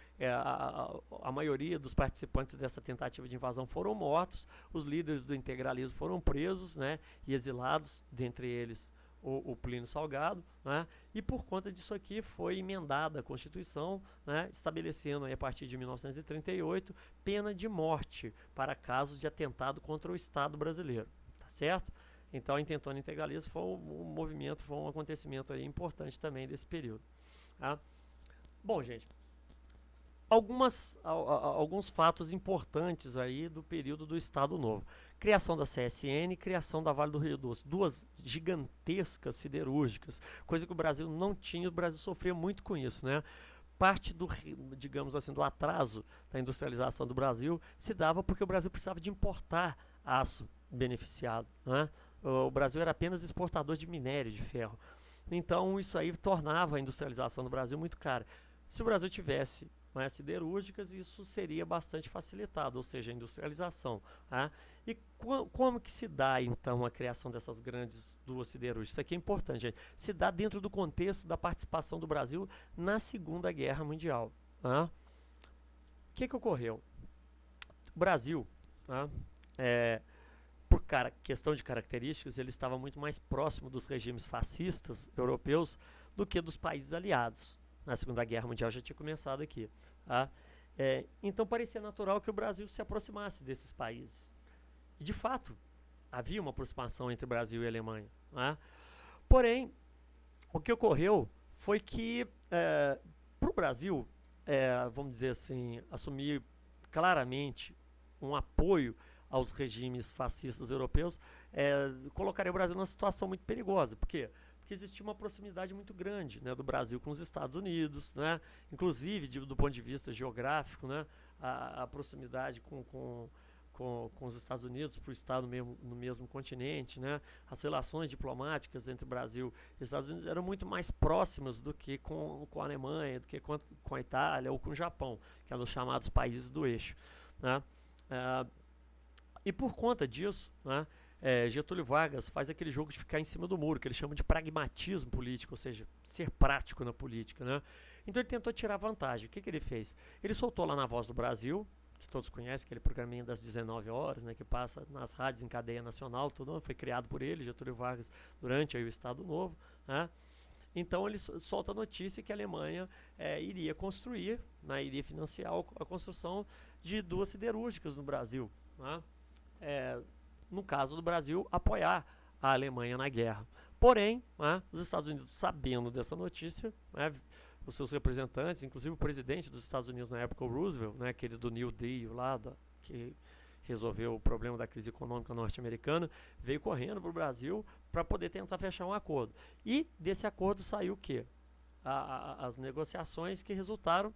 a maioria dos participantes dessa tentativa de invasão foram mortos, os líderes do integralismo foram presos, né, e exilados, dentre eles o Plínio Salgado, né, e por conta disso aqui foi emendada a Constituição, né, estabelecendo aí, a partir de 1938 pena de morte para casos de atentado contra o Estado brasileiro, tá certo? Então a intentona integralista foi um movimento, foi um acontecimento aí importante também desse período. Tá? Bom, gente, alguns fatos importantes aí do período do Estado Novo. Criação da CSN, criação da Vale do Rio Doce, duas gigantescas siderúrgicas, coisa que o Brasil não tinha, o Brasil sofreu muito com isso, né? Parte do, digamos assim, do atraso da industrialização do Brasil se dava porque o Brasil precisava de importar aço beneficiado, né? O Brasil era apenas exportador de minério de ferro. Então isso aí tornava a industrialização do Brasil muito cara. Se o Brasil tivesse siderúrgicas, isso seria bastante facilitado, ou seja, a industrialização. E como que se dá, então, a criação dessas grandes duas siderúrgicas? Isso aqui é importante, gente. Se dá dentro do contexto da participação do Brasil na Segunda Guerra Mundial. O que ocorreu? O Brasil, por questão de características, ele estava muito mais próximo dos regimes fascistas europeus do que dos países aliados. Na Segunda Guerra Mundial já tinha começado aqui. Então parecia natural que o Brasil se aproximasse desses países. E de fato, havia uma aproximação entre Brasil e Alemanha. Porém, o que ocorreu foi que para o Brasil, vamos dizer assim, assumir claramente um apoio aos regimes fascistas europeus, colocaria o Brasil numa situação muito perigosa. Por quê? Porque existia uma proximidade muito grande, né, do Brasil com os Estados Unidos, né, inclusive do ponto de vista geográfico, né, a proximidade com os Estados Unidos, por estar no mesmo continente, né, as relações diplomáticas entre Brasil e Estados Unidos eram muito mais próximas do que com a Alemanha, do que com a Itália ou com o Japão, que eram os chamados países do eixo. Né. E por conta disso, né, Getúlio Vargas faz aquele jogo de ficar em cima do muro, que ele chama de pragmatismo político, ou seja, ser prático na política. Né? Então ele tentou tirar vantagem. O que ele fez? Ele soltou lá na Voz do Brasil, que todos conhecem, aquele programinha das 19 horas, né, que passa nas rádios em cadeia nacional, tudo foi criado por ele, Getúlio Vargas, durante aí, o Estado Novo. Né? Então ele solta a notícia que a Alemanha iria construir, né, iria financiar a construção de duas siderúrgicas no Brasil. Né? No caso do Brasil, apoiar a Alemanha na guerra. Porém, os Estados Unidos, sabendo dessa notícia, os seus representantes, inclusive o presidente dos Estados Unidos na época, o Roosevelt, aquele do New Deal lá, que resolveu o problema da crise econômica norte-americana, veio correndo para o Brasil para poder tentar fechar um acordo. E desse acordo saiu o quê? As negociações que resultaram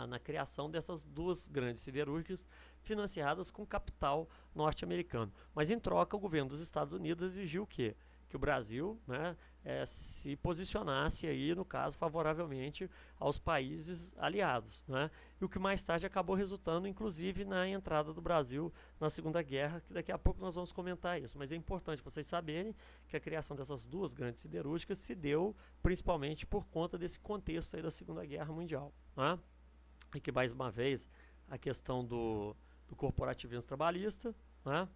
na criação dessas duas grandes siderúrgicas financiadas com capital norte-americano. Mas em troca o governo dos Estados Unidos exigiu o quê? Que o Brasil, né, se posicionasse aí, no caso, favoravelmente aos países aliados. Né? E o que mais tarde acabou resultando, inclusive, na entrada do Brasil na Segunda Guerra, que daqui a pouco nós vamos comentar isso. Mas é importante vocês saberem que a criação dessas duas grandes siderúrgicas se deu principalmente por conta desse contexto aí da Segunda Guerra Mundial. Né? E que, mais uma vez, a questão do corporativismo trabalhista, né?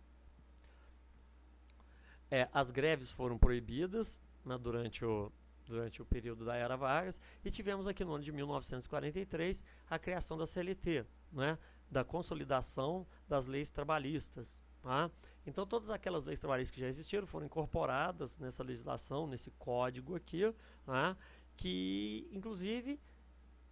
As greves foram proibidas, né, durante o período da Era Vargas, e tivemos aqui no ano de 1943 a criação da CLT, né, da consolidação das leis trabalhistas. Tá? Então todas aquelas leis trabalhistas que já existiram foram incorporadas nessa legislação, nesse código aqui, tá? Que inclusive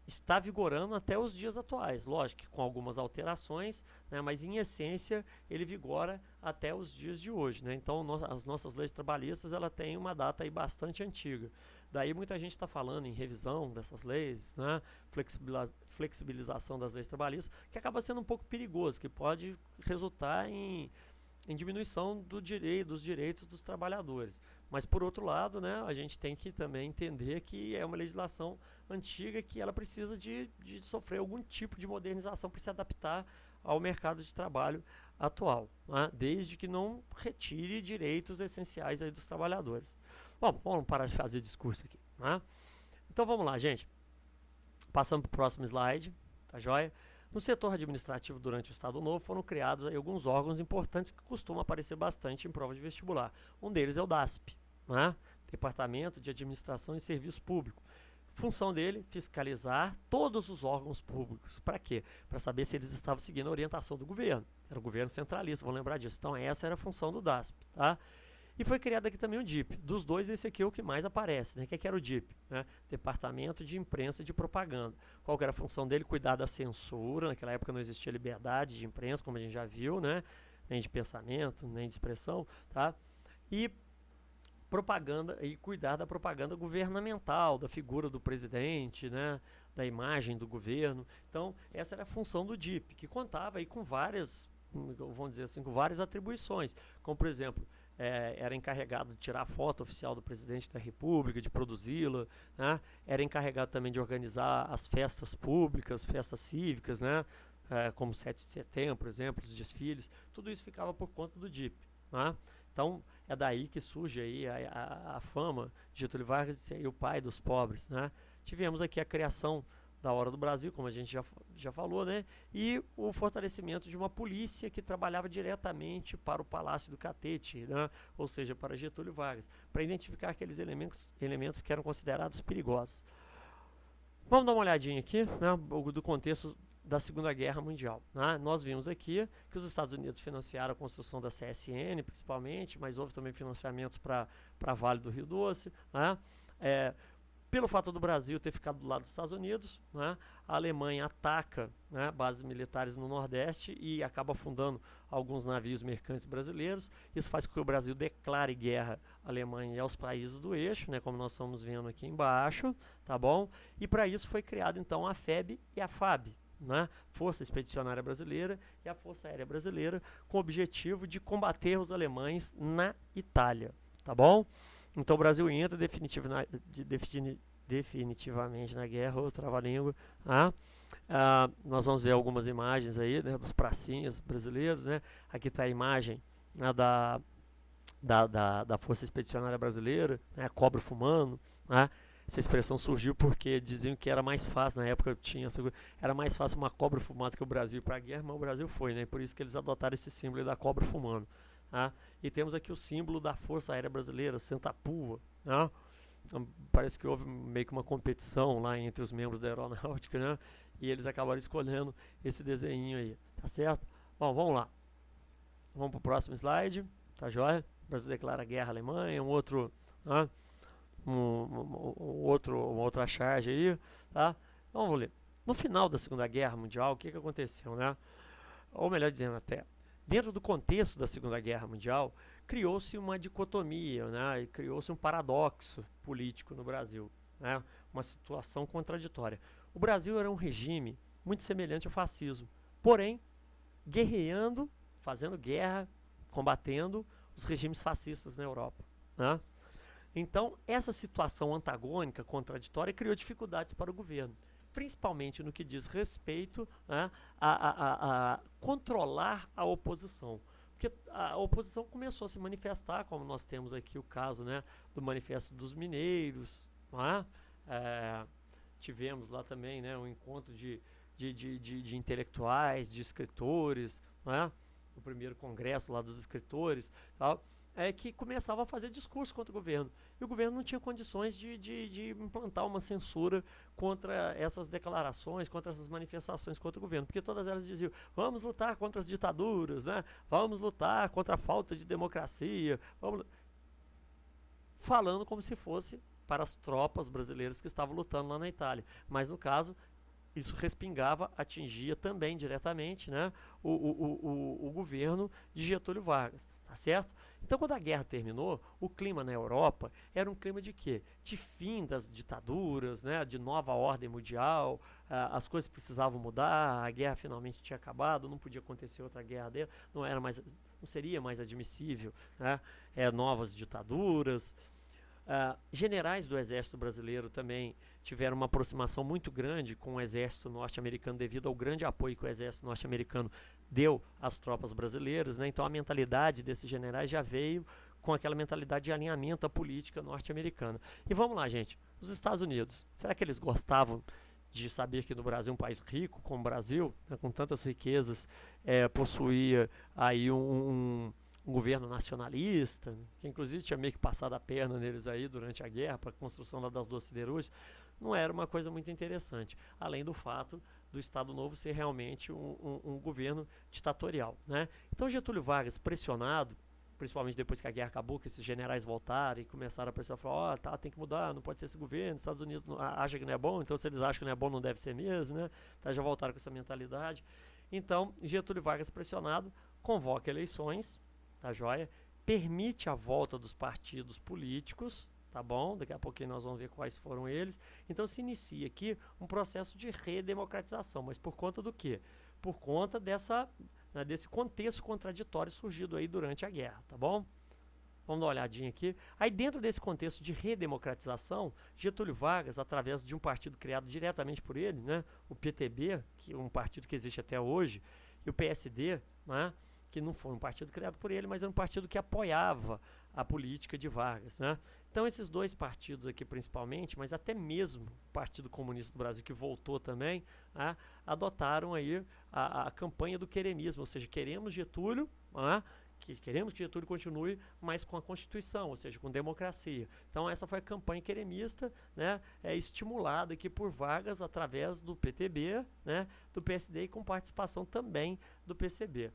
está vigorando até os dias atuais, lógico que com algumas alterações, né, mas em essência ele vigora até os dias de hoje. Né? Então as nossas leis trabalhistas ela tem uma data aí bastante antiga. Daí muita gente está falando em revisão dessas leis, né, flexibilização das leis trabalhistas, que acaba sendo um pouco perigoso, que pode resultar em diminuição dos direitos dos trabalhadores. Mas, por outro lado, né, a gente tem que também entender que é uma legislação antiga que ela precisa de sofrer algum tipo de modernização para se adaptar ao mercado de trabalho atual, né, desde que não retire direitos essenciais aí dos trabalhadores. Bom, vamos parar de fazer discurso aqui. Né? Então, vamos lá, gente. Passando para o próximo slide, tá joia? No setor administrativo, durante o Estado Novo, foram criados aí alguns órgãos importantes que costumam aparecer bastante em prova de vestibular. Um deles é o DASP, né? Departamento de Administração e Serviço Público. Função dele, fiscalizar todos os órgãos públicos. Para quê? Para saber se eles estavam seguindo a orientação do governo. Era o governo centralista, vão lembrar disso. Então, essa era a função do DASP, tá? E foi criado aqui também o DIP. Dos dois, esse aqui é o que mais aparece. Né? O que era o DIP? Né? Departamento de Imprensa e de Propaganda. Qual que era a função dele? Cuidar da censura. Naquela época não existia liberdade de imprensa, como a gente já viu, né? Nem de pensamento, nem de expressão. Tá? E propaganda, e cuidar da propaganda governamental, da figura do presidente, né? Da imagem do governo. Então, essa era a função do DIP, que contava aí com várias, vamos dizer assim, com várias atribuições. Como, por exemplo, era encarregado de tirar a foto oficial do presidente da República, de produzi-la, né? Era encarregado também de organizar as festas públicas, festas cívicas, né? Como 7 de setembro, por exemplo, os desfiles, tudo isso ficava por conta do DIP. Né? Então, é daí que surge aí a fama de Getúlio Vargas de ser o pai dos pobres. Né? Tivemos aqui a criação da Hora do Brasil, como a gente já falou, né? E o fortalecimento de uma polícia que trabalhava diretamente para o Palácio do Catete, né? Ou seja, para Getúlio Vargas, para identificar aqueles elementos que eram considerados perigosos. Vamos dar uma olhadinha aqui, né, do contexto da Segunda Guerra Mundial. Né? Nós vimos aqui que os Estados Unidos financiaram a construção da CSN, principalmente, mas houve também financiamentos para Vale do Rio Doce. Né? Pelo fato do Brasil ter ficado do lado dos Estados Unidos, né, a Alemanha ataca, né, bases militares no Nordeste e acaba afundando alguns navios mercantes brasileiros. Isso faz com que o Brasil declare guerra à Alemanha e aos países do eixo, né, como nós estamos vendo aqui embaixo, tá bom? E para isso foi criado então a FEB e a FAB, né, Força Expedicionária Brasileira e a Força Aérea Brasileira, com o objetivo de combater os alemães na Itália, tá bom? Então o Brasil entra definitivamente na guerra, ou trava-língua. Nós vamos ver algumas imagens aí, né, dos pracinhas brasileiros. Né? Aqui está a imagem, né, da Força Expedicionária Brasileira, né, a cobra fumando. Né? Essa expressão surgiu porque diziam que era mais fácil, na época era mais fácil uma cobra fumando que o Brasil ir para a guerra, mas o Brasil foi, né? Por isso que eles adotaram esse símbolo da cobra fumando. Tá? E temos aqui o símbolo da Força Aérea Brasileira, Sentapua. Né? Parece que houve meio que uma competição lá entre os membros da aeronáutica, né? E eles acabaram escolhendo esse desenho aí, tá certo? Bom, vamos lá. Vamos para o próximo slide, tá joia? O Brasil declara guerra à Alemanha, né? Uma outra charge aí, tá? Então, vamos ler. No final da Segunda Guerra Mundial, o que aconteceu, né? Ou melhor dizendo, até dentro do contexto da Segunda Guerra Mundial, criou-se uma dicotomia, né? E criou-se um paradoxo político no Brasil, né? Uma situação contraditória. O Brasil era um regime muito semelhante ao fascismo, porém guerreando, fazendo guerra, combatendo os regimes fascistas na Europa, né? Então, essa situação antagônica, contraditória, criou dificuldades para o governo, principalmente no que diz respeito, né, a controlar a oposição. Porque a oposição começou a se manifestar, como nós temos aqui o caso, né, do Manifesto dos Mineiros. Não é? Tivemos lá também, né, um encontro de intelectuais, de escritores, não é? O primeiro congresso lá dos escritores, tal, que começava a fazer discurso contra o governo. E o governo não tinha condições de implantar uma censura contra essas declarações, contra essas manifestações contra o governo, porque todas elas diziam, vamos lutar contra as ditaduras, né? Vamos lutar contra a falta de democracia, falando como se fosse para as tropas brasileiras que estavam lutando lá na Itália. Mas, no caso, isso respingava, atingia também diretamente, né, o governo de Getúlio Vargas, tá certo? Então, quando a guerra terminou, o clima na Europa era um clima de quê? De fim das ditaduras, né, de nova ordem mundial, as coisas precisavam mudar, a guerra finalmente tinha acabado, não podia acontecer outra guerra dela, não seria mais admissível, né, novas ditaduras. Generais do exército brasileiro também tiveram uma aproximação muito grande com o exército norte-americano devido ao grande apoio que o exército norte-americano deu às tropas brasileiras, né? Então a mentalidade desses generais já veio com aquela mentalidade de alinhamento à política norte-americana. E vamos lá, gente, os Estados Unidos, será que eles gostavam de saber que no Brasil, um país rico como o Brasil, né, com tantas riquezas, possuía aí um governo nacionalista, que inclusive tinha meio que passado a perna neles aí durante a guerra para a construção das duas siderúrgicas, não era uma coisa muito interessante, além do fato do Estado Novo ser realmente um governo ditatorial, né? Então Getúlio Vargas, pressionado, principalmente depois que a guerra acabou, que esses generais voltaram e começaram a pressionar, falaram, tem que mudar, não pode ser esse governo, os Estados Unidos acham que não é bom, então se eles acham que não é bom, não deve ser mesmo, né? Então já voltaram com essa mentalidade. Então, Getúlio Vargas, pressionado, convoca eleições, tá joia? Permite a volta dos partidos políticos, tá bom? Daqui a pouquinho nós vamos ver quais foram eles. Então se inicia aqui um processo de redemocratização, mas por conta do quê? Por conta desse contexto contraditório surgido aí durante a guerra, tá bom? Vamos dar uma olhadinha aqui. Aí dentro desse contexto de redemocratização, Getúlio Vargas, através de um partido criado diretamente por ele, né, o PTB, que é um partido que existe até hoje, e o PSD, né, que não foi um partido criado por ele, mas era um partido que apoiava a política de Vargas, né? Então esses dois partidos aqui principalmente, mas até mesmo o Partido Comunista do Brasil, que voltou também, né, adotaram aí a campanha do queremismo, ou seja, queremos Getúlio, né, queremos que Getúlio continue, mas com a Constituição, ou seja, com democracia. Então essa foi a campanha queremista, né, estimulada aqui por Vargas através do PTB, né, do PSD e com participação também do PCB.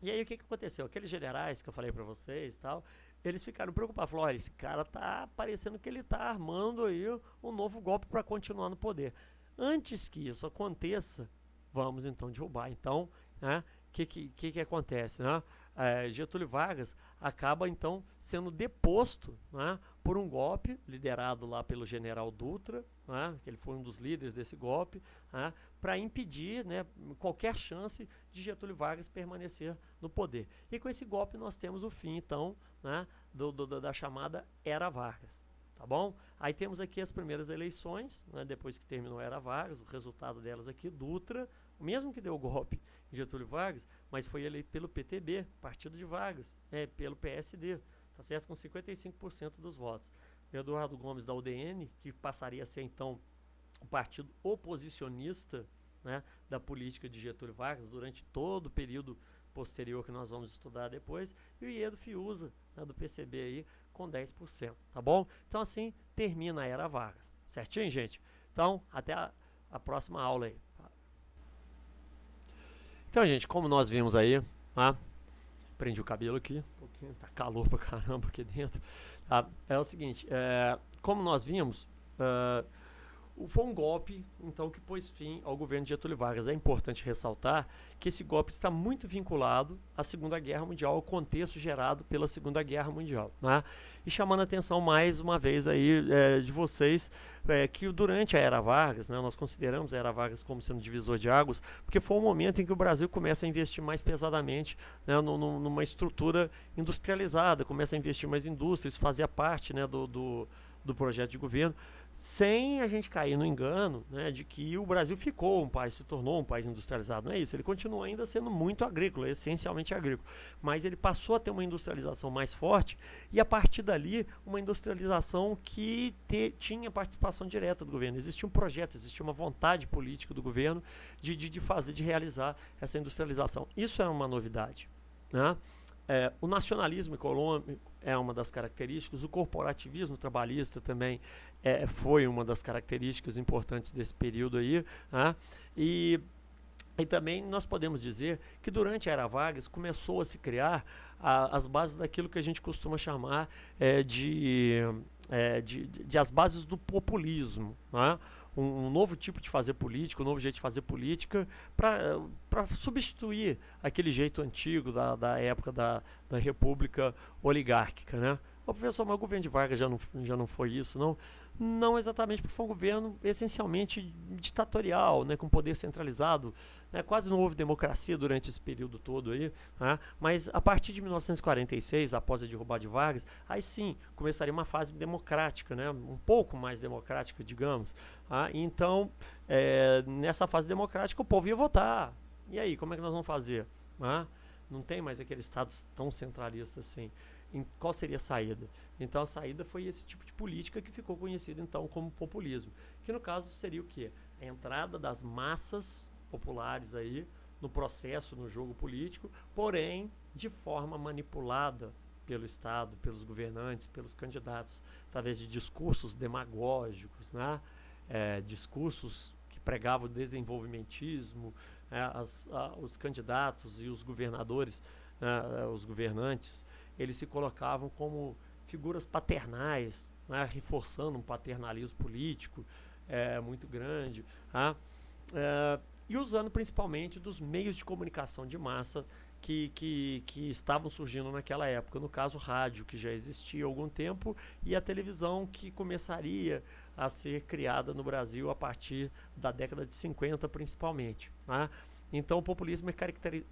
E aí o que aconteceu? Aqueles generais que eu falei para vocês, tal, eles ficaram preocupados, falaram, olha, esse cara tá parecendo que ele tá armando aí um novo golpe para continuar no poder. Antes que isso aconteça, vamos então derrubar. Então, né, que acontece, né? Getúlio Vargas acaba então sendo deposto, né, por um golpe liderado lá pelo general Dutra, né, que ele foi um dos líderes desse golpe, né, para impedir, né, qualquer chance de Getúlio Vargas permanecer no poder. E com esse golpe nós temos o fim então, né, da chamada Era Vargas. Tá bom? Aí temos aqui as primeiras eleições, né, depois que terminou a Era Vargas, o resultado delas aqui, Dutra, o mesmo que deu o golpe em Getúlio Vargas, mas foi eleito pelo PTB, Partido de Vargas, pelo PSD, tá certo? Com 55% dos votos. Eduardo Gomes da UDN, que passaria a ser então o partido oposicionista, né, da política de Getúlio Vargas durante todo o período posterior que nós vamos estudar depois, e o Iedo Fiuza, né, do PCB aí, com 10%, tá bom? Então assim termina a Era Vargas, certinho, gente? Então, até a próxima aula aí. Então, gente, como nós vimos aí, prendi o cabelo aqui, um pouquinho, tá calor pra caramba aqui dentro, tá? É o seguinte, como nós vimos, foi um golpe, então, que pôs fim ao governo de Getúlio Vargas. É importante ressaltar que esse golpe está muito vinculado à Segunda Guerra Mundial, ao contexto gerado pela Segunda Guerra Mundial, né? E chamando a atenção mais uma vez aí de vocês, que durante a Era Vargas, né, nós consideramos a Era Vargas como sendo divisor de águas, porque foi o momento em que o Brasil começa a investir mais pesadamente, né, numa estrutura industrializada, começa a investir mais em indústria, isso fazia parte, né, do projeto de governo, sem a gente cair no engano, né, de que o Brasil se tornou um país industrializado. Não é isso, ele continua ainda sendo muito agrícola, essencialmente agrícola, mas ele passou a ter uma industrialização mais forte e a partir dali uma industrialização que tinha participação direta do governo. Existia um projeto, existia uma vontade política do governo de realizar essa industrialização. Isso é uma novidade, né? O nacionalismo econômico é uma das características, o corporativismo trabalhista também foi uma das características importantes desse período aí, né? E também nós podemos dizer que durante a Era Vargas começou a se criar as bases daquilo que a gente costuma chamar de as bases do populismo, né? Um novo tipo de fazer política, um novo jeito de fazer política para substituir aquele jeito antigo da época da República Oligárquica, né? O professor, mas o governo de Vargas já não foi isso, não? Não exatamente, porque foi um governo essencialmente ditatorial, né, com poder centralizado, né, quase não houve democracia durante esse período todo aí, né, mas a partir de 1946, após a derrubada de Vargas, aí sim começaria uma fase democrática, né, um pouco mais democrática, digamos. Então, nessa fase democrática, o povo ia votar. E aí, como é que nós vamos fazer? Não tem mais aquele Estado tão centralista assim. Qual seria a saída? Então a saída foi esse tipo de política que ficou conhecida então como populismo, que no caso seria o quê? A entrada das massas populares aí no processo, no jogo político, porém de forma manipulada pelo Estado, pelos governantes, pelos candidatos, através de discursos demagógicos, né? Discursos que pregavam o desenvolvimentismo, os candidatos e os governadores, os governantes, eles se colocavam como figuras paternais, né, reforçando um paternalismo político muito grande, e usando principalmente dos meios de comunicação de massa que estavam surgindo naquela época, no caso rádio, que já existia há algum tempo, e a televisão, que começaria a ser criada no Brasil a partir da década de 50 principalmente, né? Então o populismo é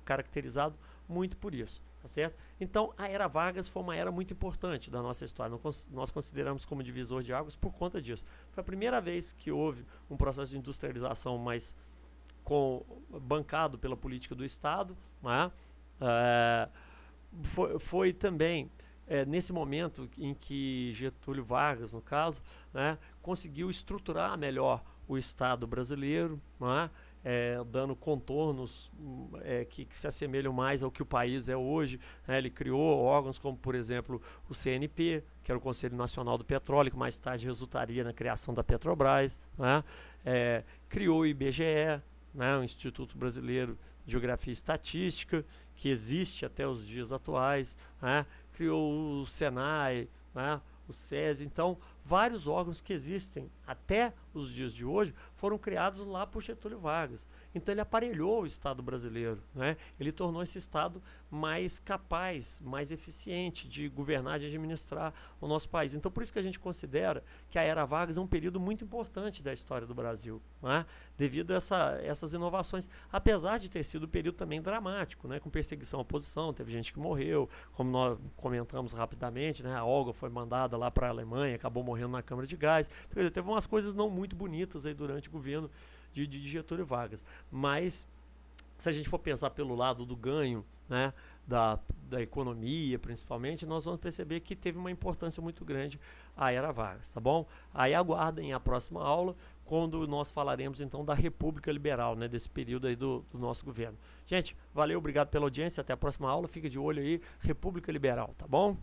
caracterizado muito por isso, tá certo? Então a era Vargas foi uma era muito importante da nossa história, nós consideramos como divisor de águas por conta disso. Foi a primeira vez que houve um processo de industrialização mais bancado pela política do Estado, né? Foi também nesse momento em que Getúlio Vargas, no caso, né, conseguiu estruturar melhor o Estado brasileiro, né? Dando contornos que se assemelham mais ao que o país é hoje, né? Ele criou órgãos como, por exemplo, o CNP, que era o Conselho Nacional do Petróleo, que mais tarde resultaria na criação da Petrobras, né? Criou o IBGE, né? O Instituto Brasileiro de Geografia e Estatística, que existe até os dias atuais, né? Criou o Senai, né? O SESI. Então, vários órgãos que existem até os dias de hoje foram criados lá por Getúlio Vargas. Então ele aparelhou o Estado brasileiro, né? Ele tornou esse Estado mais capaz, mais eficiente de governar, de administrar o nosso país. Então por isso que a gente considera que a era Vargas é um período muito importante da história do Brasil, né? Devido a essas inovações, apesar de ter sido um período também dramático, né? Com perseguição à oposição, teve gente que morreu, como nós comentamos rapidamente, né? A Olga foi mandada lá para a Alemanha, acabou morrendo na Câmara de Gás. Então, quer dizer, teve umas coisas não muito bonitas aí durante o governo de Getúlio Vargas. Mas, se a gente for pensar pelo lado do ganho, né, da economia, principalmente, nós vamos perceber que teve uma importância muito grande a era Vargas, tá bom? Aí aguardem a próxima aula, quando nós falaremos então da República Liberal, né, desse período aí do nosso governo. Gente, valeu, obrigado pela audiência, até a próxima aula, fica de olho aí, República Liberal, tá bom?